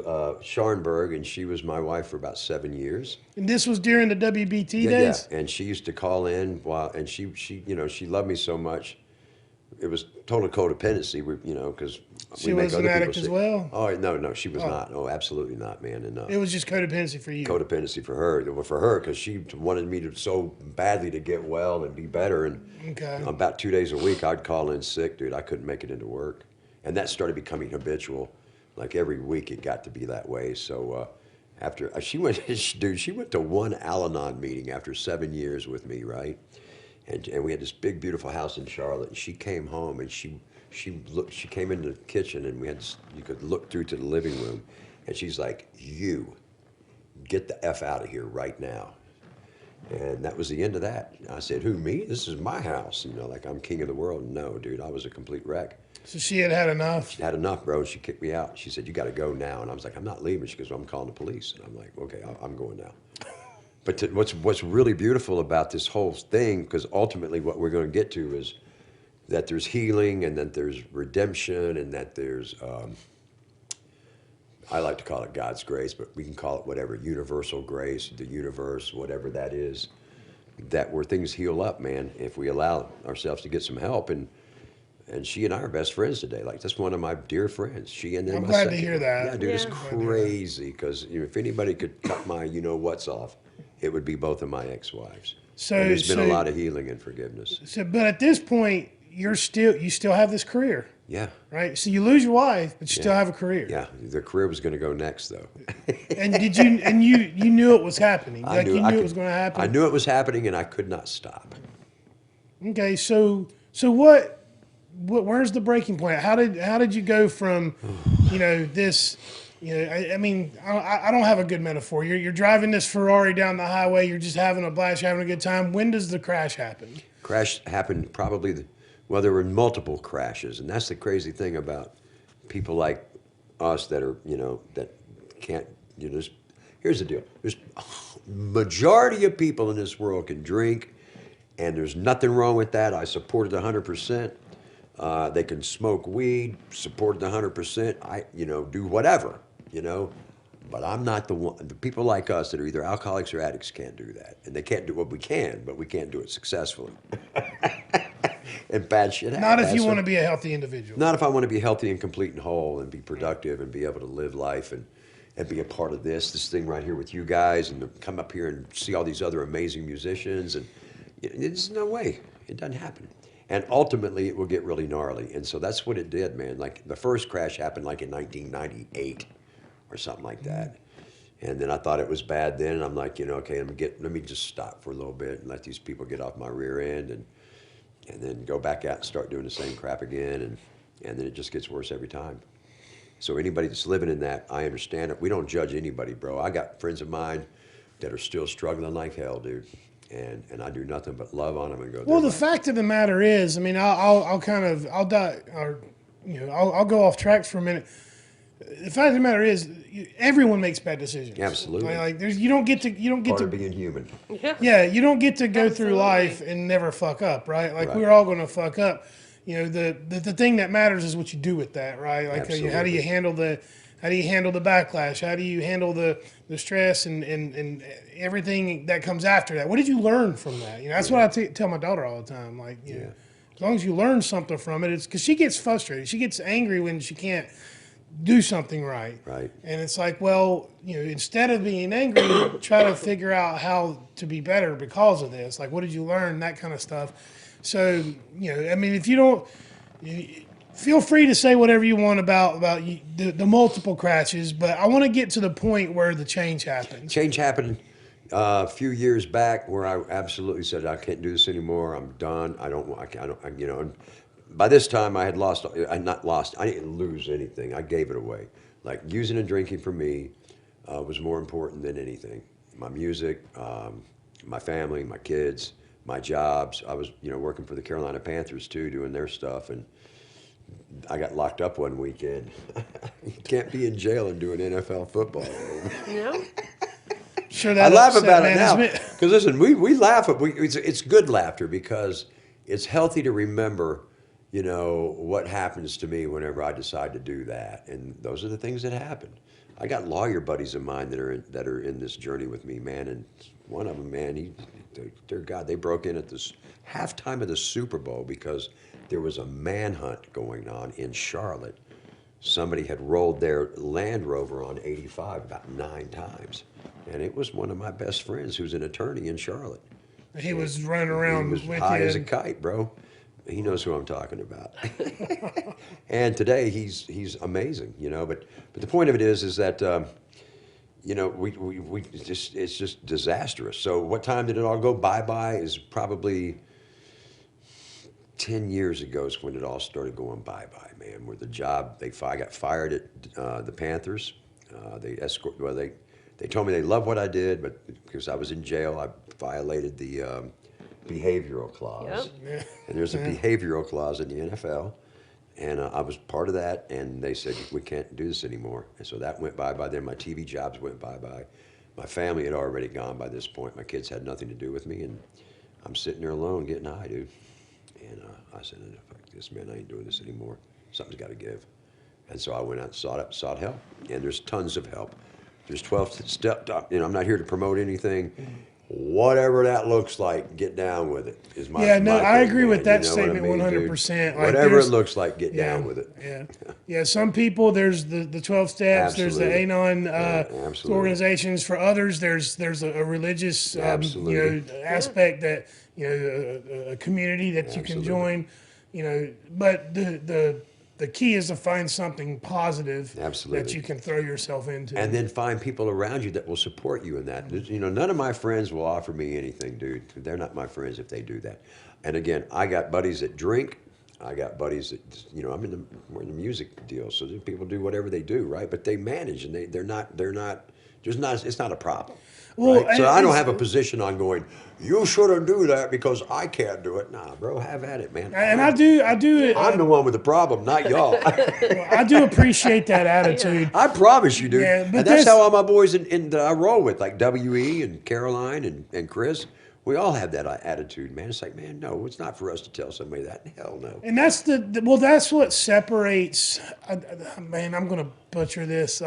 Speaker 2: Scharnberg, and she was my wife for about 7 years.
Speaker 4: And this was during the WBT
Speaker 2: Yeah,
Speaker 4: days?
Speaker 2: and she used to call in and she she loved me so much. It was total codependency, because
Speaker 4: She was an addict as well?
Speaker 2: Oh no, she was not. Oh, absolutely not, man. And
Speaker 4: It was just codependency for you.
Speaker 2: codependency for her, because she wanted me to so badly to get well and be better. And
Speaker 4: Okay.
Speaker 2: about 2 days a week, I'd call in sick, dude. I couldn't make it into work, and that started becoming habitual. Like every week, it got to be that way. So after she went to one Al-Anon meeting after 7 years with me, right? And we had this big, beautiful house in Charlotte. And she came home, and she came into the kitchen, and you could look through to the living room, and she's like, "You get the F out of here right now." And that was the end of that. I said, "Who, me? This is my house. Like I'm king of the world." No, dude, I was a complete wreck.
Speaker 4: So she had enough.
Speaker 2: She had enough, bro. She kicked me out. She said, "You got to go now." And I was like, "I'm not leaving." She goes, "Well, I'm calling the police." And I'm like, "Okay, I'm going now." But what's really beautiful about this whole thing, because ultimately what we're going to get to is that there's healing, and that there's redemption, and that there's, I like to call it God's grace, but we can call it whatever, universal grace, the universe, whatever that is, that where things heal up, man, if we allow ourselves to get some help. And she and I are best friends today. Like, that's one of my dear friends. She and then
Speaker 4: I'm
Speaker 2: my
Speaker 4: glad to
Speaker 2: second
Speaker 4: hear
Speaker 2: one.
Speaker 4: that.
Speaker 2: Yeah, dude, it's
Speaker 3: Yeah.
Speaker 2: crazy, because if anybody could cut my what's off, it would be both of my ex-wives.
Speaker 4: So-
Speaker 2: And there's been a
Speaker 4: so-
Speaker 2: lot of healing and forgiveness.
Speaker 4: So, but at this point, you still have this career,
Speaker 2: Yeah.
Speaker 4: right? So you lose your wife, but you still have a career.
Speaker 2: Yeah, the career was going to go next, though.
Speaker 4: And you knew it was happening.
Speaker 2: I
Speaker 4: You knew it was going to happen.
Speaker 2: I knew it was happening, and I could not stop.
Speaker 4: Okay, so where's the breaking point? How did you go from, this I mean, I don't have a good metaphor. You're driving this Ferrari down the highway. You're just having a blast, you're having a good time. When does the crash happen?
Speaker 2: Crash happened probably, well, there were multiple crashes. And that's the crazy thing about people like us that are, that can't, here's the deal. There's majority of people in this world can drink, and there's nothing wrong with that. I support it 100%. They can smoke weed, support it 100%. Do whatever, But I'm not the one. The people like us that are either alcoholics or addicts can't do that, and they can't do what we can, but we can't do it successfully. And bad shit happens.
Speaker 4: Not if you want to be a healthy individual.
Speaker 2: Not if I want to be healthy and complete and whole and be productive and be able to live life and be a part of this thing right here with you guys and to come up here and see all these other amazing musicians. And there's no way. It doesn't happen. And ultimately, it will get really gnarly. And so that's what it did, man. Like the first crash happened like in 1998 or something like that. And then I thought it was bad then. And I'm like, okay, let me just stop for a little bit and let these people get off my rear end and then go back out and start doing the same crap again. And then it just gets worse every time. So anybody that's living in that, I understand it. We don't judge anybody, bro. I got friends of mine that are still struggling like hell, dude. And I do nothing but love on them and go.
Speaker 4: Well, the fact of the matter is, I mean, I'll go off tracks for a minute. The fact of the matter is, everyone makes bad decisions.
Speaker 2: Absolutely.
Speaker 4: Like you don't get
Speaker 2: Part
Speaker 4: to
Speaker 2: of being human.
Speaker 3: Yeah.
Speaker 4: you don't get to go through
Speaker 3: Absolutely.
Speaker 4: life and never fuck up, right? Like
Speaker 2: Right.
Speaker 4: we're all going to fuck up. The thing that matters is what you do with that, right? Like how do you handle the backlash? How do you handle the stress and everything that comes after that? What did you learn from that? That's what I tell my daughter all the time. Like, as long as you learn something from it, it's because she gets frustrated. She gets angry when she can't do something right.
Speaker 2: Right.
Speaker 4: And it's like, well, instead of being angry, try to figure out how to be better because of this. Like, what did you learn? That kind of stuff. So, I mean, if you don't, feel free to say whatever you want about the multiple crashes, but I want to get to the point where the change happened.
Speaker 2: Change happened a few years back where I absolutely said, I can't do this anymore. I'm done. And by this time I had I didn't lose anything. I gave it away. Like using and drinking for me was more important than anything. My music, my family, my kids, my jobs. I was, working for the Carolina Panthers too, doing their stuff. And I got locked up one weekend. You can't be in jail and do an NFL football game.
Speaker 3: No.
Speaker 4: Sure,
Speaker 2: I
Speaker 4: that
Speaker 2: laugh
Speaker 4: upset
Speaker 2: about it now
Speaker 4: management.
Speaker 2: because listen, we laugh at it's good laughter because it's healthy to remember, what happens to me whenever I decide to do that, and those are the things that happen. I got lawyer buddies of mine that are in this journey with me, man, and one of them, man, they broke in at this halftime of the Super Bowl because there was a manhunt going on in Charlotte. Somebody had rolled their Land Rover on 85 about 9 times. And it was one of my best friends who's an attorney in Charlotte.
Speaker 4: He was running around
Speaker 2: He was
Speaker 4: with
Speaker 2: high
Speaker 4: you.
Speaker 2: as a kite, bro. He knows who I'm talking about. And today he's amazing, But the point of it is that it's just disastrous. So what time did it all go bye-bye is probably 10 years ago is when it all started going bye-bye, man. Where the job, I got fired at the Panthers. They told me they loved what I did, but because I was in jail, I violated the behavioral clause.
Speaker 3: Yep.
Speaker 2: And there's a behavioral clause in the NFL. And I was part of that, and they said, we can't do this anymore. And so that went bye-bye. Then my TV jobs went bye-bye. My family had already gone by this point. My kids had nothing to do with me, and I'm sitting there alone getting high, dude. And I said, fuck this, man, I ain't doing this anymore. Something's got to give. And so I went out and sought help. And there's tons of help. There's 12 steps. I'm not here to promote anything. Whatever that looks like, get down with it. Is my
Speaker 4: Yeah, no,
Speaker 2: my
Speaker 4: I
Speaker 2: thing,
Speaker 4: agree
Speaker 2: man.
Speaker 4: with that
Speaker 2: You know what I
Speaker 4: statement
Speaker 2: mean, dude?
Speaker 4: 100%. Like,
Speaker 2: Whatever it
Speaker 4: there's-
Speaker 2: looks like, get down with it.
Speaker 4: Yeah. Some people, there's the 12 steps. There's the
Speaker 2: Absolutely.
Speaker 4: Anon
Speaker 2: Absolutely.
Speaker 4: organizations. For others, there's a religious
Speaker 2: Absolutely.
Speaker 4: aspect that a community that you can
Speaker 2: Absolutely.
Speaker 4: join. But the key is to find something positive
Speaker 2: Absolutely.
Speaker 4: that you can throw yourself into.
Speaker 2: And then find people around you that will support you in that. None of my friends will offer me anything, dude. They're not my friends if they do that. And again, I got buddies that drink. I got buddies that, you know, we're in the music deal, so people do whatever they do, right? But they manage, and it's not a problem.
Speaker 4: Well,
Speaker 2: Right? So I don't
Speaker 4: it's-
Speaker 2: have a position on going, you shouldn't do that because I can't do it. Nah, bro, have at it, man.
Speaker 4: and I do
Speaker 2: I'm the one with the problem, not y'all.
Speaker 4: I do appreciate that attitude.
Speaker 2: I promise you, dude.
Speaker 4: Yeah, but
Speaker 2: and that's
Speaker 4: there's-
Speaker 2: how all my boys that I roll with, like WE and Caroline and Chris, we all have that attitude, man. It's like, man, no, it's not for us to tell somebody that. Hell no.
Speaker 4: And that's well, that's what separates. Man, I'm going to butcher this.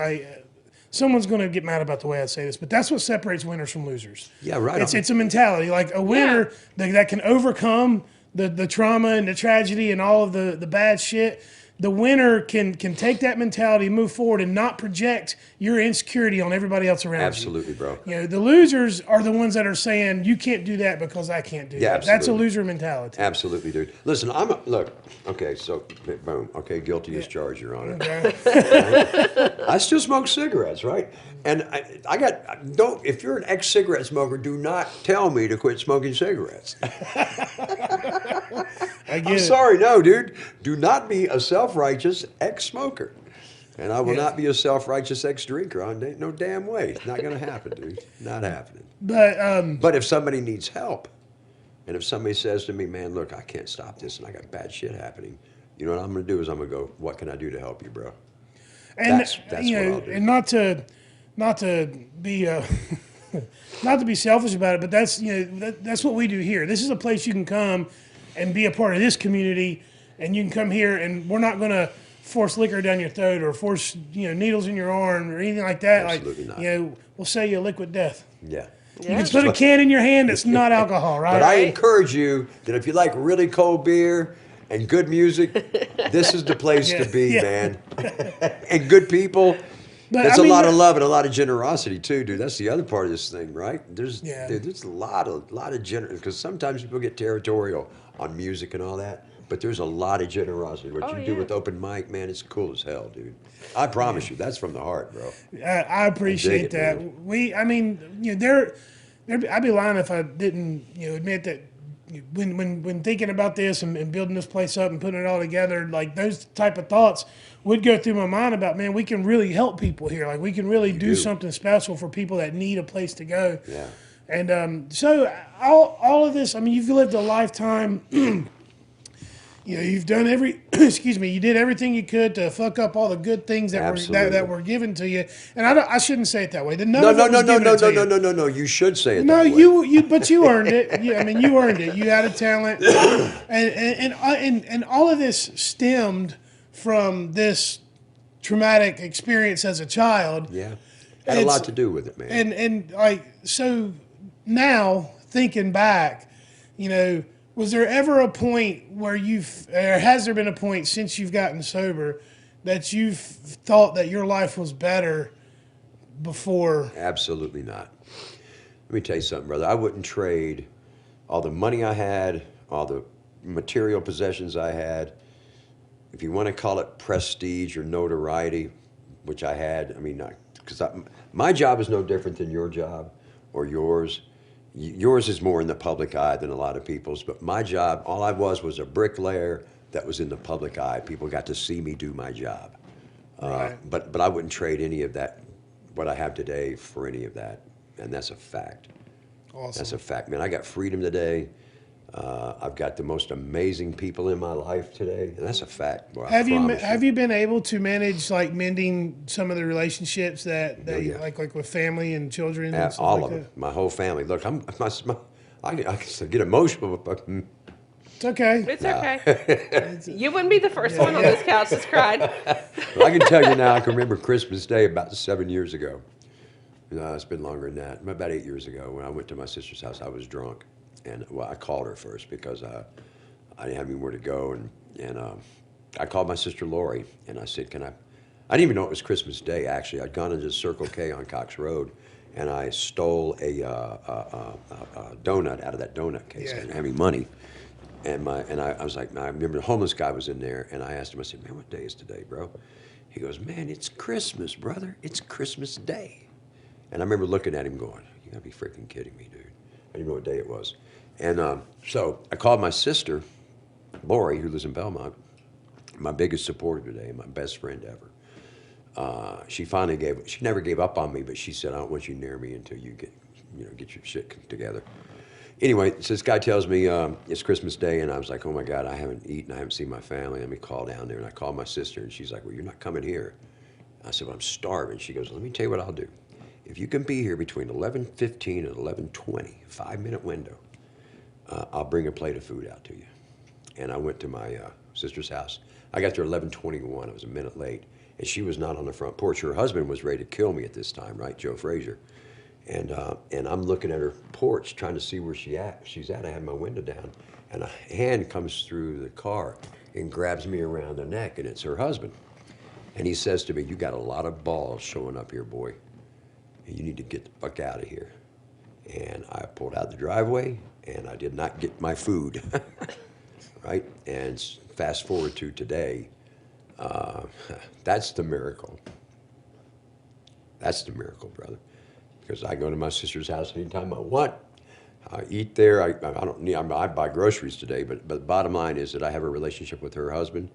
Speaker 4: Someone's going to get mad about the way I say this, but that's what separates winners from losers.
Speaker 2: Yeah, right on.
Speaker 4: It's a mentality. Like a winner that can overcome the trauma and the tragedy and all of the bad shit. The winner can take that mentality, move forward, and not project your insecurity on everybody else around
Speaker 2: Absolutely,
Speaker 4: you.
Speaker 2: bro.
Speaker 4: You know, the losers are the ones that are saying, you can't do that because I can't do that. That's a
Speaker 2: absolutely.
Speaker 4: loser mentality.
Speaker 2: Absolutely, dude. Listen, look, okay, so, boom, okay, guilty as charged, Your Honor.
Speaker 4: Okay.
Speaker 2: I still smoke cigarettes, right? And if you're an ex-cigarette smoker, do not tell me to quit smoking cigarettes.
Speaker 4: I get
Speaker 2: I'm
Speaker 4: it.
Speaker 2: sorry, no, dude. Do not be a self-righteous ex-smoker. And I will not be a self-righteous ex-drinker. Ain't no damn way. It's not going to happen, dude. Not happening.
Speaker 4: But
Speaker 2: But if somebody needs help, and if somebody says to me, man, look, I can't stop this and I got bad shit happening, you know what I'm going to do is I'm going to go, what can I do to help you, bro?
Speaker 4: and
Speaker 2: That's
Speaker 4: you
Speaker 2: what
Speaker 4: know,
Speaker 2: I'll do.
Speaker 4: and not to be not to be selfish about it, but that's that's what we do here. This is a place you can come and be a part of this community, and you can come here, and we're not going to force liquor down your throat or force needles in your arm or anything like that.
Speaker 2: Absolutely
Speaker 4: like
Speaker 2: not.
Speaker 4: we'll sell you a liquid death.
Speaker 2: Yeah.
Speaker 4: You can put a can in your hand that's not alcohol, right?
Speaker 2: But I encourage you that if you like really cold beer and good music, this is the place to be,
Speaker 4: Yeah.
Speaker 2: man. And good people.
Speaker 4: But,
Speaker 2: There's
Speaker 4: I mean,
Speaker 2: a lot of love and a lot of generosity too, dude. That's the other part of this thing, right? There's a lot of generosity because sometimes people get territorial on music and all that, but there's a lot of generosity. What you do with open mic, man, it's cool as hell, dude. I promise you, that's from the heart, bro.
Speaker 4: I appreciate that. I'd be lying if I didn't, admit that when thinking about this and building this place up and putting it all together, like those type of thoughts would go through my mind about, man, we can really help people here. Like we can really do something special for people that need a place to go.
Speaker 2: Yeah.
Speaker 4: And so all of this, I mean, you've lived a lifetime. You've done you did everything you could to fuck up all the good things that were given to you. And I shouldn't say it that way.
Speaker 2: No. You should say it.
Speaker 4: No,
Speaker 2: that way.
Speaker 4: but you earned it. Yeah, I mean, you earned it. You had a talent, and all of this stemmed from this traumatic experience as a child.
Speaker 2: Yeah. Had a lot to do with it, man.
Speaker 4: And like so now thinking back, was there ever a point where has there been a point since you've gotten sober that you've thought that your life was better before?
Speaker 2: Absolutely not. Let me tell you something, brother. I wouldn't trade all the money I had, all the material possessions I had. If you want to call it prestige or notoriety, which I had, I mean, because my job is no different than your job or yours. Yours is more in the public eye than a lot of people's, but my job, all I was a bricklayer that was in the public eye. People got to see me do my job.
Speaker 4: Right.
Speaker 2: But I wouldn't trade any of that, what I have today, for any of that, and that's a fact.
Speaker 4: Awesome.
Speaker 2: That's a fact, man. I got freedom today. I've got the most amazing people in my life today, and that's a fact. Boy,
Speaker 4: Have you been able to manage like mending some of the relationships that like with family and children and stuff
Speaker 2: all
Speaker 4: like
Speaker 2: of
Speaker 4: that?
Speaker 2: them, my whole family. Look, I can get emotional, but
Speaker 4: It's okay.
Speaker 3: It's okay. You wouldn't be the first one on this couch that's cried.
Speaker 2: I can tell you now. I can remember Christmas Day about 7 years ago. No, it's been longer than that. About 8 years ago, when I went to my sister's house, I was drunk. And I called her first because I didn't have anywhere to go, and I called my sister Lori, and I said, I didn't even know it was Christmas Day. Actually, I'd gone into Circle K on Cox Road, and I stole a donut out of that donut case. I didn't have any money, and I was like, I remember the homeless guy was in there, and I asked him, I said, man, what day is today, bro? He goes, man, it's Christmas, brother. It's Christmas Day. And I remember looking at him going, you gotta be freaking kidding me, dude. I didn't know what day it was. And so I called my sister, Lori, who lives in Belmont, my biggest supporter today, my best friend ever. She never gave up on me, but she said, I don't want you near me until you get your shit together. Anyway, so this guy tells me it's Christmas Day, and I was like, oh my God, I haven't eaten, I haven't seen my family. Let me call down there. And I called my sister, and she's like, well, you're not coming here. I said, well, I'm starving. She goes, let me tell you what I'll do. If you can be here between 11:15 and 11:20, 5-minute window, I'll bring a plate of food out to you. And I went to my sister's house. I got there 11:21. I was a minute late. And she was not on the front porch. Her husband was ready to kill me at this time, right, Joe Frazier. And I'm looking at her porch trying to see where she's at. I had my window down. And a hand comes through the car and grabs me around the neck, and it's her husband. And he says to me, you got a lot of balls showing up here, boy. You need to get the fuck out of here. And I pulled out the driveway, and I did not get my food. Right? And fast forward to today, that's the miracle. That's the miracle, brother. Because I go to my sister's house anytime I want. I eat there. I don't need. I buy groceries today, but the bottom line is that I have a relationship with her husband.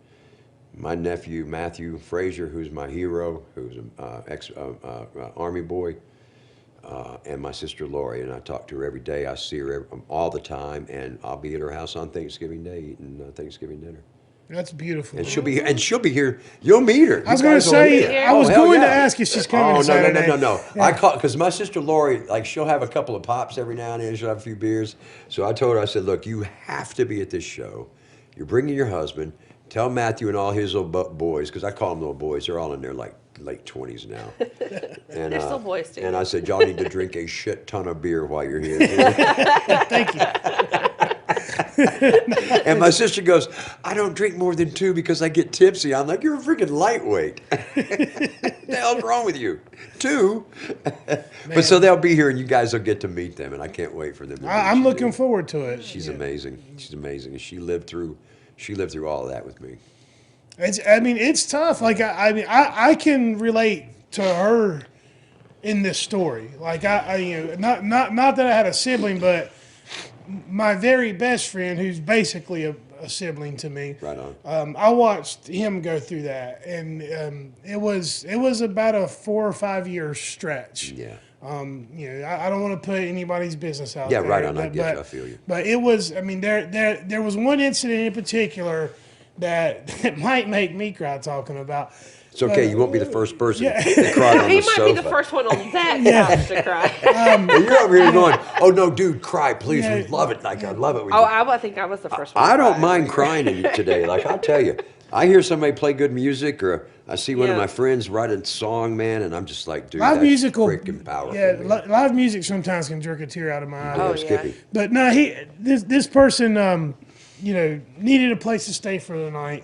Speaker 2: My nephew Matthew Frazier, who's my hero, who's an ex-Army boy, and my sister Lori, and I talk to her every day. I see her all the time, and I'll be at her house on Thanksgiving Day eating Thanksgiving dinner.
Speaker 4: That's beautiful.
Speaker 2: And she'll be here. You'll meet her.
Speaker 4: I was going to say, I was going to ask if she's coming.
Speaker 2: Oh,
Speaker 4: Saturday.
Speaker 2: no.
Speaker 4: Yeah.
Speaker 2: I call because my sister Lori, like, she'll have a couple of pops every now and then. She'll have a few beers. So I told her, I said, look, you have to be at this show. You're bringing your husband. Tell Matthew and all his little boys, because I call them little boys. They're all in their like late 20s now. And,
Speaker 3: They're still boys too.
Speaker 2: And I said, y'all need to drink a shit ton of beer while you're here.
Speaker 4: Thank you.
Speaker 2: And my sister goes, I don't drink more than 2 because I get tipsy. I'm like, you're a freaking lightweight. What the hell's wrong with you? 2? But so they'll be here, and you guys will get to meet them, and I can't wait for them to meet
Speaker 4: I'm
Speaker 2: you,
Speaker 4: looking
Speaker 2: dude.
Speaker 4: forward to it.
Speaker 2: She's amazing. She's amazing. And she lived through all of that with me.
Speaker 4: It's tough. Like I can relate to her in this story. Like not that I had a sibling, but my very best friend, who's basically a sibling to me.
Speaker 2: Right on.
Speaker 4: I watched him go through that, and it was about a 4 or 5 year stretch.
Speaker 2: Yeah.
Speaker 4: I don't want to put anybody's business out
Speaker 2: Yeah,
Speaker 4: there.
Speaker 2: right on. I get you. I feel you.
Speaker 4: But it was. There was one incident in particular that might make me cry talking about.
Speaker 2: It's okay. You won't be the first person to cry on
Speaker 3: He
Speaker 2: the
Speaker 3: might
Speaker 2: sofa.
Speaker 3: be the first one on that couch to cry.
Speaker 2: And you're over here going, oh, no, dude, cry, please. We love it. Like, I love it.
Speaker 3: I think I was the first one.
Speaker 2: I
Speaker 3: to
Speaker 2: don't
Speaker 3: cry.
Speaker 2: mind crying today. Like, I'll tell you, I hear somebody play good music, or I see one of
Speaker 3: Yeah.
Speaker 2: my friends write a song, man, and I'm just like, dude,
Speaker 4: Live
Speaker 2: that's
Speaker 4: music will,
Speaker 2: freaking powerful.
Speaker 4: yeah,
Speaker 2: man.
Speaker 4: live music sometimes can jerk a tear out of my eye.
Speaker 2: Yeah,
Speaker 3: Oh,
Speaker 2: Skippy.
Speaker 3: yeah.
Speaker 4: But no, this person, needed a place to stay for the night,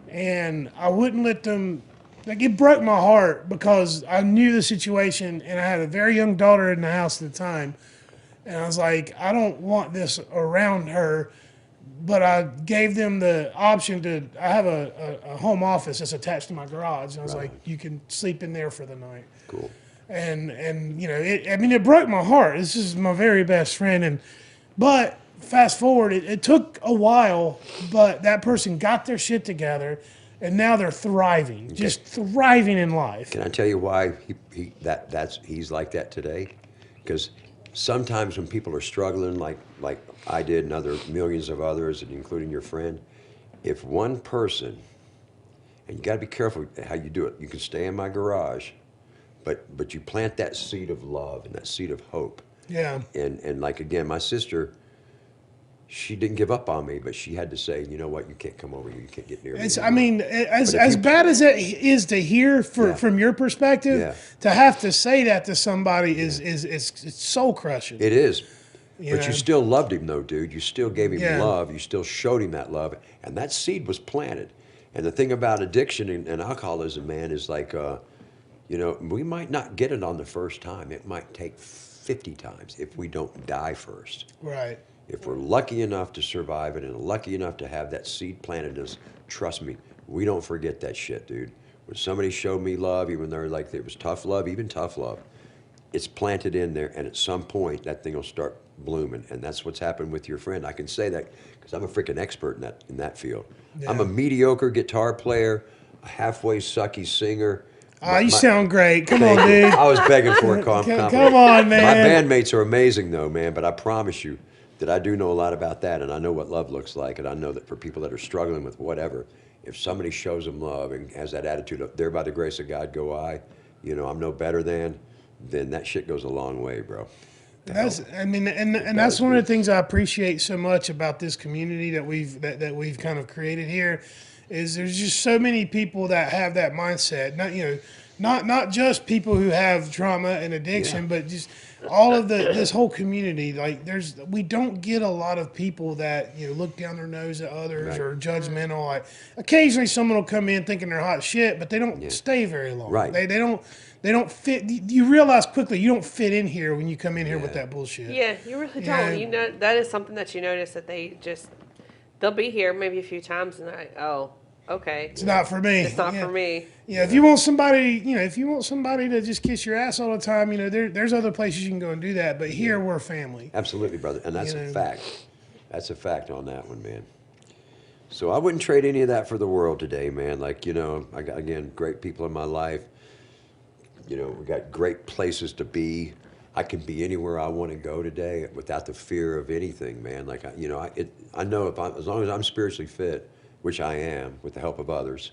Speaker 4: and I wouldn't let them. Like, it broke my heart because I knew the situation, and I had a very young daughter in the house at the time, and I was like, I don't want this around her. But I gave them the option to. I have a home office that's attached to my garage, and I was like, you can sleep in there for the night.
Speaker 2: Cool.
Speaker 4: And it broke my heart. This is my very best friend, but fast forward, it took a while, but that person got their shit together, and now they're thriving, just thriving in life.
Speaker 2: Can I tell you why he's like that today? Because sometimes when people are struggling, like I did, and other millions of others, and including your friend, if one person, and you got to be careful how you do it. You can stay in my garage, but you plant that seed of love and that seed of hope.
Speaker 4: Yeah.
Speaker 2: And like, again, my sister, she didn't give up on me, but she had to say, you know what, you can't come over here, you can't get near me.
Speaker 4: As bad as it is to hear from your perspective, to have to say that to somebody is it's soul crushing.
Speaker 2: It is.
Speaker 4: You
Speaker 2: But
Speaker 4: know?
Speaker 2: you still loved him, though, dude. You still gave him
Speaker 4: Yeah.
Speaker 2: love. You still showed him that love. And that seed was planted. And the thing about addiction and alcoholism, man, is like, we might not get it on the first time. It might take 50 times if we don't die first.
Speaker 4: Right.
Speaker 2: If we're lucky enough to survive it and lucky enough to have that seed planted in us, trust me, we don't forget that shit, dude. When somebody showed me love, even though like it was tough love, even tough love, it's planted in there, and at some point that thing will start blooming, and that's what's happened with your friend. I can say that because I'm a freaking expert in that field.
Speaker 4: Yeah.
Speaker 2: I'm a mediocre guitar player, a halfway sucky singer.
Speaker 4: You sound great. Come
Speaker 2: Thank
Speaker 4: on,
Speaker 2: you.
Speaker 4: dude.
Speaker 2: I was begging for a compliment.
Speaker 4: Come on, man.
Speaker 2: My bandmates are amazing, though, man. But I promise you that I do know a lot about that, and I know what love looks like, and I know that for people that are struggling with whatever, if somebody shows them love and has that attitude of "there by the grace of God go I," I'm no better than, then that shit goes a long way, bro.
Speaker 4: That's that's one of the things I appreciate so much about this community that we've kind of created here, is there's just so many people that have that mindset. Not just people who have trauma and addiction, but just all of this whole community. Like we don't get a lot of people that look down their nose at others or judgmental. Like occasionally someone will come in thinking they're hot shit, but they don't stay very long.
Speaker 2: Right.
Speaker 4: They don't fit. You realize quickly you don't fit in here when you come in here with that bullshit.
Speaker 3: Yeah, you really don't. That is something that you notice that they'll be here maybe a few times and okay.
Speaker 4: It's not for me.
Speaker 3: It's not for me.
Speaker 4: Yeah, if you want somebody, to just kiss your ass all the time, there's other places you can go and do that. But here we're family.
Speaker 2: Absolutely, brother, and that's a fact. That's a fact on that one, man. So I wouldn't trade any of that for the world today, man. Like I got, again, great people in my life. We got great places to be. I can be anywhere I want to go today without the fear of anything, man. Like I know as long as I'm spiritually fit, which I am, with the help of others,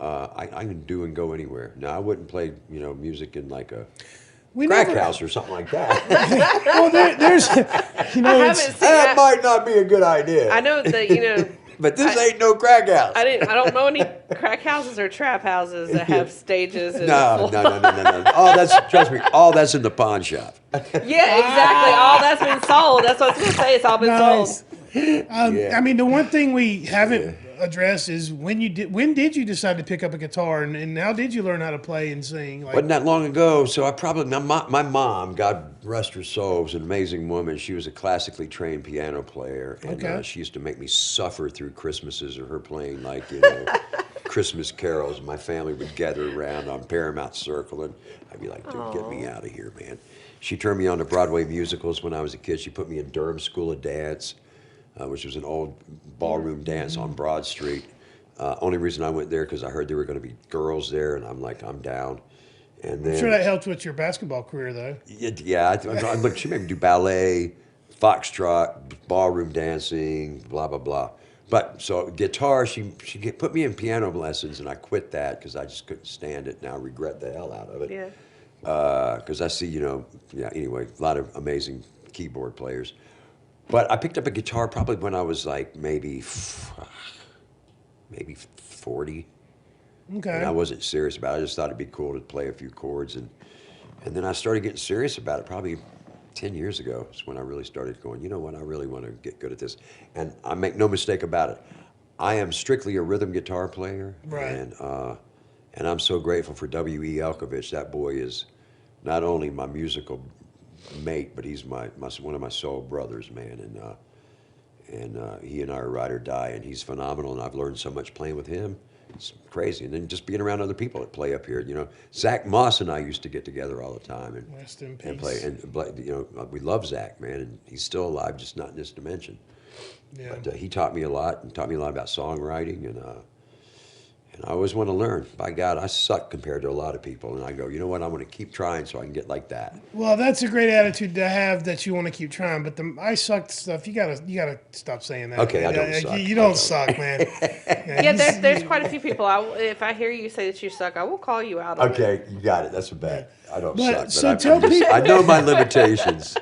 Speaker 2: I can do and go anywhere. Now, I wouldn't play, music in like a crack house or something like that.
Speaker 4: Well, there's,
Speaker 2: that might not be a good idea.
Speaker 3: I know that,
Speaker 2: But this ain't no crack house.
Speaker 3: I don't know any crack houses or trap houses that have stages. And
Speaker 2: No. Trust me, all that's in the pawn shop.
Speaker 3: Yeah, exactly. All that's been sold. That's what I was going to say. It's all been sold.
Speaker 4: The one thing we haven't addressed is when did you decide to pick up a guitar, and how did you learn how to play and sing?
Speaker 2: Wasn't that long ago, so my mom, God rest her soul, was an amazing woman. She was a classically trained piano player, and she used to make me suffer through Christmases of her playing Christmas carols, and my family would gather around on Paramount Circle, and I'd be like, dude, get me out of here, man. She turned me on to Broadway musicals when I was a kid. She put me in Durham School of Dance, which was an old ballroom dance on Broad Street. Only reason I went there because I heard there were going to be girls there, and I'm like, I'm down. And then,
Speaker 4: I'm sure that helped with your basketball career, though.
Speaker 2: Look, she made me do ballet, foxtrot, ballroom dancing, blah, blah, blah. But so guitar, she put me in piano lessons, and I quit that because I just couldn't stand it. Now I regret the hell out of it.
Speaker 3: Yeah.
Speaker 2: Because I see, anyway, a lot of amazing keyboard players. But I picked up a guitar probably when I was like maybe 40.
Speaker 4: Okay.
Speaker 2: And I wasn't serious about it. I just thought it'd be cool to play a few chords. And then I started getting serious about it probably 10 years ago. Is when I really started going, you know what, I really want to get good at this. And I make no mistake about it. I am strictly a rhythm guitar player.
Speaker 4: Right.
Speaker 2: And I'm so grateful for W.E. Elkovich. That boy is not only my musical mate, but he's one of my soul brothers, man. And he and I are ride or die, and he's phenomenal. And I've learned so much playing with him. It's crazy. And then just being around other people that play up here. Zach Moss and I used to get together all the time and
Speaker 4: Rest in peace.
Speaker 2: and play. And we love Zach, man, and he's still alive, just not in this dimension.
Speaker 4: Yeah.
Speaker 2: But he taught me a lot, and taught me a lot about songwriting, and I always want to learn. By God, I suck compared to a lot of people, and I go, you know what? I'm going to keep trying so I can get like that.
Speaker 4: Well, that's a great attitude to have, that you want to keep trying. But the I suck stuff, you gotta stop saying that.
Speaker 2: Okay, I don't suck.
Speaker 4: You don't suck, man.
Speaker 3: Yeah, there's quite a few people. If I hear you say that you suck, I will call you out on it.
Speaker 2: Okay, you got it. That's a bet. I don't
Speaker 4: But,
Speaker 2: suck,
Speaker 4: so
Speaker 2: but I know my limitations.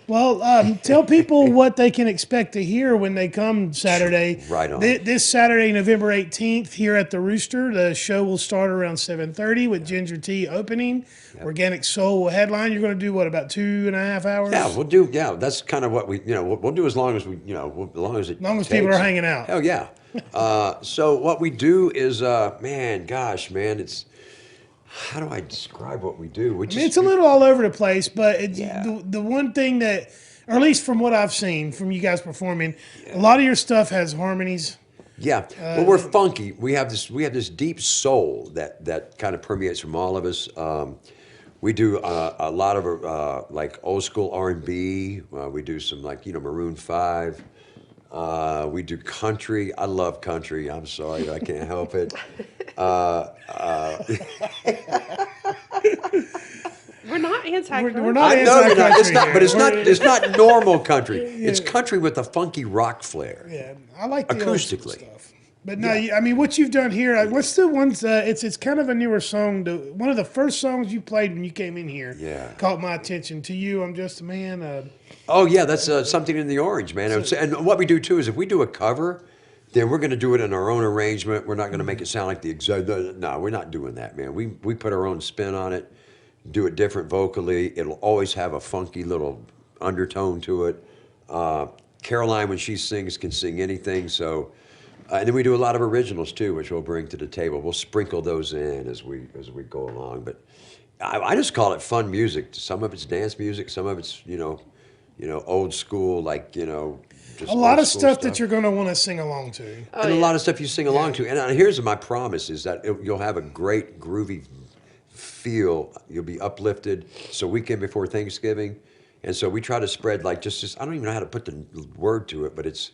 Speaker 4: Well, tell people what they can expect to hear when they come Saturday.
Speaker 2: Right on.
Speaker 4: This Saturday, November 18th, here at the Rooster. The show will start around 7:30 with Ginger Tea opening. Yep. Organic Soul will headline. You're going to do what, about 2.5 hours?
Speaker 2: Yeah, we'll do. Yeah, that's kind of what we'll do as long as as long as
Speaker 4: people are hanging out.
Speaker 2: Hell yeah. So what we do is, it's. How do I describe what we do?
Speaker 4: It's a little all over the place, but the one thing that, or at least from what I've seen from you guys performing, a lot of your stuff has harmonies.
Speaker 2: Yeah, well, we're funky. We have this deep soul that kind of permeates from all of us. We do a lot of like old school R&B. We do some like Maroon 5. We do country. I love country. I'm sorry, I can't help it.
Speaker 3: We're not anti-country.
Speaker 4: We're not
Speaker 2: I know you're not. It's
Speaker 4: anti-country
Speaker 2: not,
Speaker 4: here.
Speaker 2: but it's not normal country. It's country with a funky rock flair.
Speaker 4: Yeah, I like the old school
Speaker 2: Acoustically.
Speaker 4: stuff. But no, I mean, what you've done here, what's the ones, it's kind of a newer song. One of the first songs you played when you came in here caught my attention. To You, I'm Just a Man.
Speaker 2: Oh yeah, that's Something in the Orange, man. And what we do too is if we do a cover, then we're going to do it in our own arrangement. We're not going to make it sound like the exact. No, we're not doing that, man. We put our own spin on it, do it different vocally. It'll always have a funky little undertone to it. Caroline, when she sings, can sing anything. So, and then we do a lot of originals too, which we'll bring to the table. We'll sprinkle those in as we go along. But I just call it fun music. Some of it's dance music. Some of it's old school, like just
Speaker 4: a lot
Speaker 2: old
Speaker 4: of
Speaker 2: school
Speaker 4: stuff that you're going to want to sing along to.
Speaker 2: and a lot of stuff you sing along to. And here's my promise: is that you'll have a great groovy feel. You'll be uplifted. So weekend before Thanksgiving, and so we try to spread like just I don't even know how to put the word to it, but we're just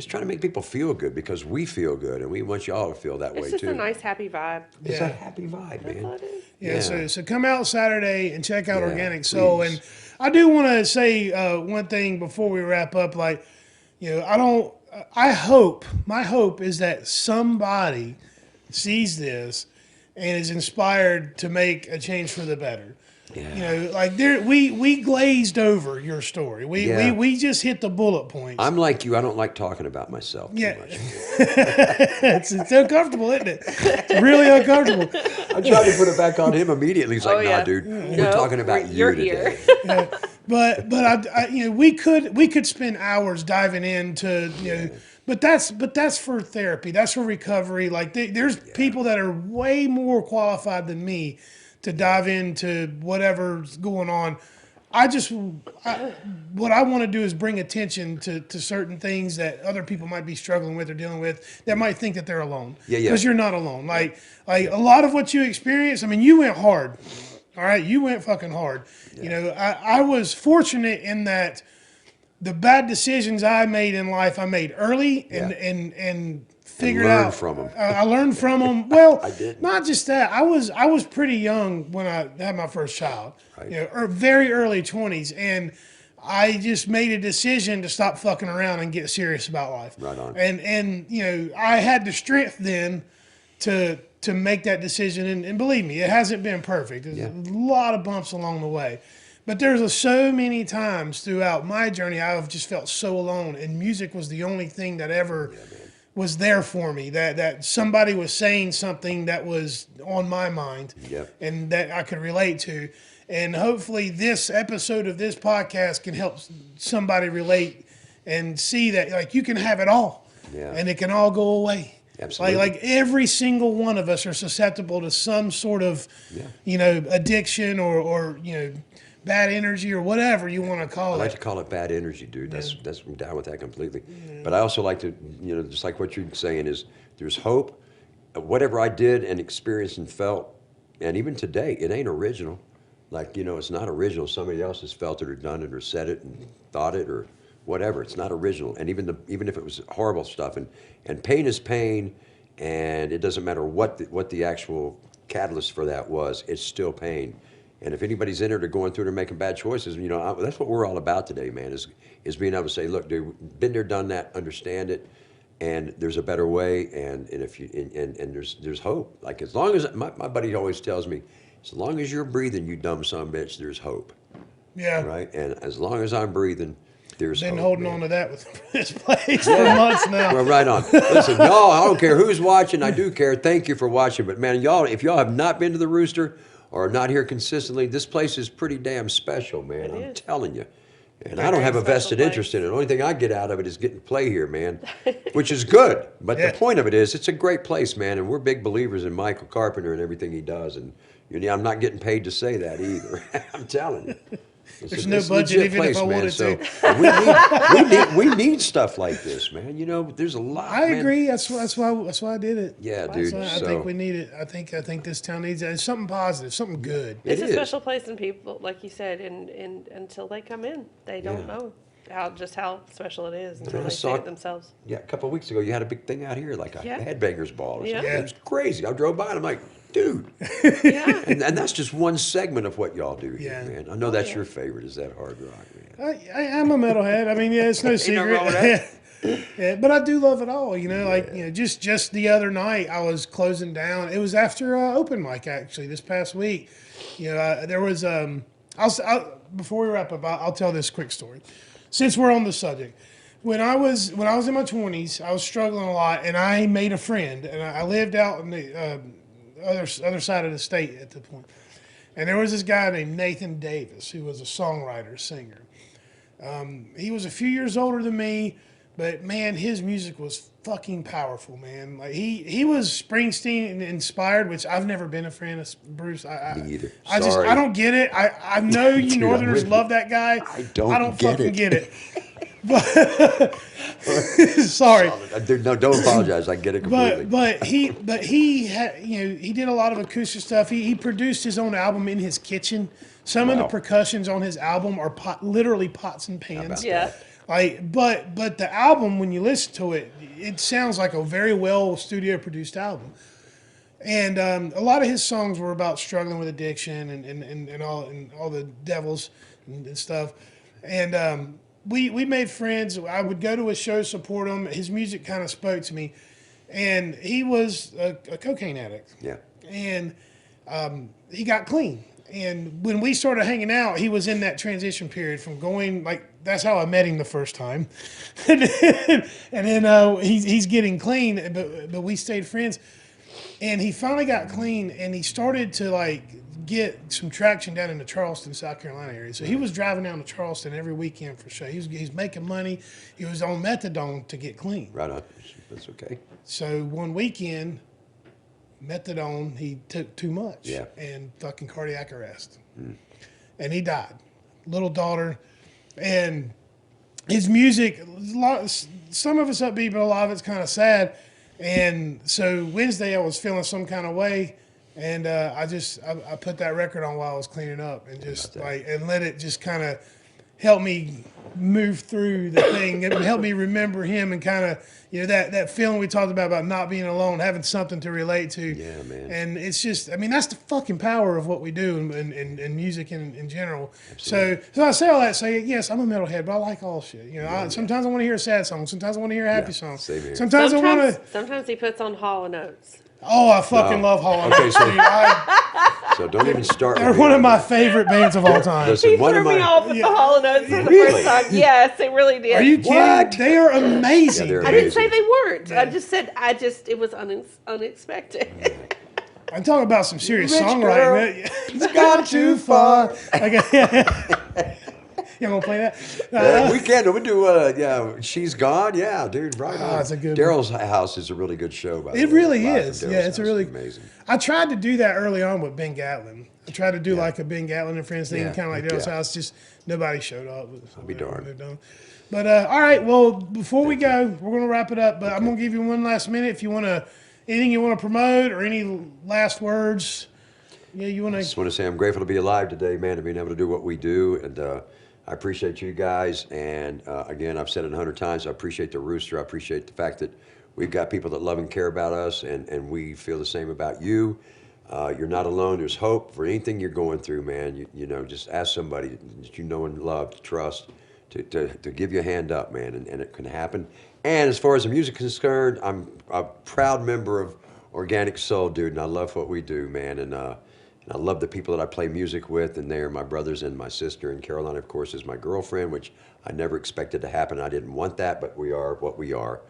Speaker 2: trying to make people feel good because we feel good, and we want y'all to feel that way
Speaker 3: It's just
Speaker 2: too.
Speaker 3: a nice, happy vibe.
Speaker 2: It's a happy vibe, man.
Speaker 3: That's all it is.
Speaker 4: Yeah, so come out Saturday and check out
Speaker 2: Yeah,
Speaker 4: Organic Soul.
Speaker 2: please.
Speaker 4: And I do want to say one thing before we wrap up. Like, my hope is that somebody sees this and is inspired to make a change for the better.
Speaker 2: Yeah.
Speaker 4: Like we glazed over your story. We just hit the bullet points.
Speaker 2: I'm like you. I don't like talking about myself too much.
Speaker 4: it's uncomfortable, isn't it? It's really uncomfortable.
Speaker 2: I tried to put it back on him immediately. He's like,
Speaker 3: Oh,
Speaker 2: "Nah,
Speaker 3: yeah.
Speaker 2: dude,
Speaker 3: No,
Speaker 2: we're talking about
Speaker 3: you're
Speaker 2: you today."
Speaker 3: here.
Speaker 4: But we could spend hours diving into but that's for therapy. That's for recovery. Like there's people that are way more qualified than me to dive into whatever's going on. What I want to do is bring attention to certain things that other people might be struggling with or dealing with that might think that they're alone.
Speaker 2: Yeah.
Speaker 4: Because you're not alone. Like a lot of what you experience, I mean, you went hard. All right, you went fucking hard.
Speaker 2: Yeah.
Speaker 4: I was fortunate in that the bad decisions I made in life, I made early and figured
Speaker 2: learned
Speaker 4: out
Speaker 2: from 'em.
Speaker 4: I learned from them. Well,
Speaker 2: I didn't.
Speaker 4: not just that. I was pretty young when I had my first child.
Speaker 2: Right.
Speaker 4: Very early 20s, and I just made a decision to stop fucking around and get serious about life.
Speaker 2: Right on.
Speaker 4: And I had the strength then to make that decision, and believe me, it hasn't been perfect. There's a lot of bumps along the way. But there's so many times throughout my journey I've just felt so alone, and music was the only thing that ever was there for me, that somebody was saying something that was on my mind and that I could relate to. And hopefully this episode of this podcast can help somebody relate and see that like you can have it all and it can all go away.
Speaker 2: Absolutely.
Speaker 4: Like every single one of us are susceptible to some sort of, addiction or bad energy or whatever you want to call
Speaker 2: I
Speaker 4: it.
Speaker 2: like to call it bad energy, dude. That's I'm down with that completely. But I also like to, just like what you're saying is there's hope. Whatever I did and experienced and felt, and even today, it ain't original. Like, it's not original. Somebody else has felt it or done it or said it and thought it or whatever. It's not original. And even if it was horrible stuff, and pain is pain, and it doesn't matter what the actual catalyst for that was, it's still pain. And if anybody's in it or going through it or making bad choices, that's what we're all about today, man, is being able to say, look, dude, been there, done that, understand it, and there's a better way, and if you and there's hope. Like as long as my buddy always tells me, as long as you're breathing, you dumb son of a bitch, there's hope.
Speaker 4: Yeah.
Speaker 2: Right? And as long as I'm breathing, there's
Speaker 4: Been
Speaker 2: hope.
Speaker 4: holding
Speaker 2: man.
Speaker 4: on to that with this place for months now.
Speaker 2: Well, right on. Listen, y'all, I don't care who's watching. I do care. Thank you for watching. But, man, if y'all have not been to the Rooster or are not here consistently, this place is pretty damn special, man. I'm telling you. And I don't have a vested interest in it. The only thing I get out of it is getting to play here, man, which is good. But the point of it is it's a great place, man. And we're big believers in Michael Carpenter and everything he does. And I'm not getting paid to say that either. I'm telling you.
Speaker 4: There's no budget, even if I wanted
Speaker 2: to. We need stuff like this, man. You know, there's a lot.
Speaker 4: I
Speaker 2: man.
Speaker 4: agree. That's why I did it.
Speaker 2: Yeah, dude.
Speaker 4: I think we need it. I think this town needs it. It's something positive, something good.
Speaker 3: It's
Speaker 2: It
Speaker 3: a
Speaker 2: is.
Speaker 3: special place in people, like you said, and until they come in, they don't know how special it is until they see it themselves.
Speaker 2: Yeah, a couple of weeks ago, you had a big thing out here, like a headbangers ball or something.
Speaker 3: Yeah.
Speaker 2: It was crazy. I drove by and I'm like, dude.
Speaker 3: Yeah.
Speaker 2: And that's just one segment of what y'all do here,
Speaker 4: Yeah.
Speaker 2: man. I know that's your favorite, is that hard rock, man.
Speaker 4: I'm a metalhead. I mean, yeah, it's no
Speaker 2: Ain't nothing wrong with
Speaker 4: secret.
Speaker 2: that.
Speaker 4: Yeah, but I do love it all. You know, like just the other night I was closing down. It was after open mic actually this past week. You know, there was before we wrap up, I'll tell this quick story. Since we're on the subject, when I was in my 20s, I was struggling a lot, and I made a friend, and I lived out in the other side of the state at the point. And there was this guy named Nathan Davis, who was a songwriter, singer. He was a few years older than me, but man, his music was fucking powerful, man. Like he was Springsteen inspired, which I've never been a fan of Bruce.
Speaker 2: Me either.
Speaker 4: I don't get it. I know you
Speaker 2: Dude,
Speaker 4: Northerners
Speaker 2: I'm with
Speaker 4: love that guy.
Speaker 2: I don't get
Speaker 4: fucking
Speaker 2: it.
Speaker 4: get it. But sorry.
Speaker 2: No, don't apologize. I get it completely.
Speaker 4: But he had, he did a lot of acoustic stuff. He produced his own album in his kitchen. Some of the percussions on his album are literally pots and pans.
Speaker 3: Yeah.
Speaker 4: Like, but the album, when you listen to it, it sounds like a very well studio produced album. And a lot of his songs were about struggling with addiction and all the devils and stuff. And we made friends. I would go to his show, support him. His music kind of spoke to me. And he was a cocaine addict.
Speaker 2: Yeah.
Speaker 4: And he got clean. And when we started hanging out, he was in that transition period from going, like, that's how I met him the first time. and then he's getting clean, but we stayed friends. And he finally got clean, and he started to, like, get some traction down in the Charleston, South Carolina area. So he was driving down to Charleston every weekend for show. He's making money. He was on methadone to get clean.
Speaker 2: Right on. That's okay.
Speaker 4: So one weekend, methadone, he took too much and fucking cardiac arrest. And he died. Little daughter. And his music, some of it's upbeat, but a lot of it's kind of sad. And so Wednesday I was feeling some kind of way, and I put that record on while I was cleaning up, and just and let it just kind of help me move through the thing. It helped me remember him and kind of, that feeling we talked about not being alone, having something to relate to.
Speaker 2: Yeah, man.
Speaker 4: And it's just, I mean, that's the fucking power of what we do in music in general. So I say all that, say, yes, I'm a metalhead, but I like all shit. Sometimes I want to hear a sad song. Sometimes I want to hear a happy song.
Speaker 2: Same here.
Speaker 4: Sometimes I want to.
Speaker 3: Sometimes he puts on Hall & Oates.
Speaker 4: Oh, I fucking love Hall & Oates.
Speaker 2: Okay, so-
Speaker 4: dude.
Speaker 2: So don't even start.
Speaker 4: They're
Speaker 2: with me
Speaker 4: one of
Speaker 2: on
Speaker 4: my
Speaker 2: that.
Speaker 4: favorite bands of all time.
Speaker 2: Listen,
Speaker 3: He
Speaker 2: one
Speaker 3: threw
Speaker 2: of
Speaker 3: me
Speaker 2: my.
Speaker 3: off with the Hall & Oates for the
Speaker 2: Really?
Speaker 3: first time. Yes, it really did.
Speaker 4: Are you kidding?
Speaker 2: What?
Speaker 4: They are amazing.
Speaker 2: Yeah, they're
Speaker 3: I didn't say
Speaker 2: amazing.
Speaker 3: they weren't. I just said it was unexpected.
Speaker 4: I'm talking about some serious
Speaker 2: Rich
Speaker 4: songwriting. It's gone too far. Okay. You gonna play that?
Speaker 2: We can. We do. She's gone. Yeah, dude. Right on.
Speaker 4: it's a good
Speaker 2: Daryl's House is a really good show. By the
Speaker 4: It
Speaker 2: way.
Speaker 4: really
Speaker 2: Live
Speaker 4: is.
Speaker 2: from
Speaker 4: Yeah,
Speaker 2: Daryl's
Speaker 4: it's a
Speaker 2: House
Speaker 4: really
Speaker 2: is amazing.
Speaker 4: I tried to do that early on with Ben Gatlin. I tried to do like a Ben Gatlin and Friends thing,
Speaker 2: Yeah,
Speaker 4: kind of like Daryl's
Speaker 2: yeah.
Speaker 4: House. Just nobody showed up. I'll
Speaker 2: be darned.
Speaker 4: But all right, well, before we go, we're gonna wrap it up. But I'm gonna give you one last minute if you wanna anything you want to promote or any last words. Yeah, you want
Speaker 2: I
Speaker 4: to.
Speaker 2: just want to say I'm grateful to be alive today, man, to being able to do what we do, and I appreciate you guys. And again, I've said it 100 times. I appreciate the Rooster. I appreciate the fact that we've got people that love and care about us, and we feel the same about you. You're not alone. There's hope for anything you're going through, man. Just ask somebody that you know and love, to trust, to give you a hand up, man, and it can happen. And as far as the music is concerned, I'm a proud member of Organic Soul, dude, and I love what we do, man. And I love the people that I play music with, and they're my brothers and my sister. And Caroline, of course, is my girlfriend, which I never expected to happen. I didn't want that, but we are what we are,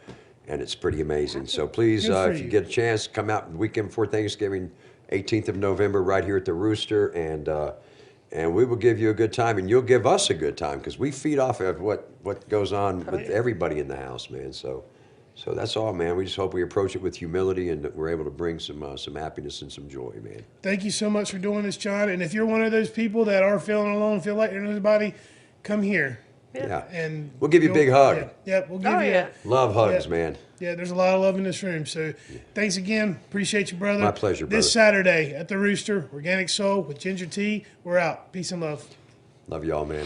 Speaker 2: and it's pretty amazing. So please,
Speaker 4: Good for
Speaker 2: if you
Speaker 4: you.
Speaker 2: get a chance, come out the weekend before Thanksgiving, 18th of November, right here at the Rooster, and we will give you a good time, and you'll give us a good time, because we feed off of what goes on with everybody in the house, man. So So that's all, man. We just hope we approach it with humility and that we're able to bring some happiness and some joy, man.
Speaker 4: Thank you so much for doing this, John. And if you're one of those people that are feeling alone, feel like there's nobody, come here.
Speaker 2: Yeah.
Speaker 4: And
Speaker 2: We'll give you a big hug.
Speaker 4: Yeah, we'll give
Speaker 3: Oh,
Speaker 4: you.
Speaker 3: yeah.
Speaker 2: Love hugs,
Speaker 4: Yeah.
Speaker 2: man.
Speaker 4: Yeah, there's a lot of love in this room. So thanks again. Appreciate you, brother.
Speaker 2: My pleasure, brother.
Speaker 4: This Saturday at the Rooster, Organic Soul with Ginger Tea. We're out. Peace and love.
Speaker 2: Love y'all, man.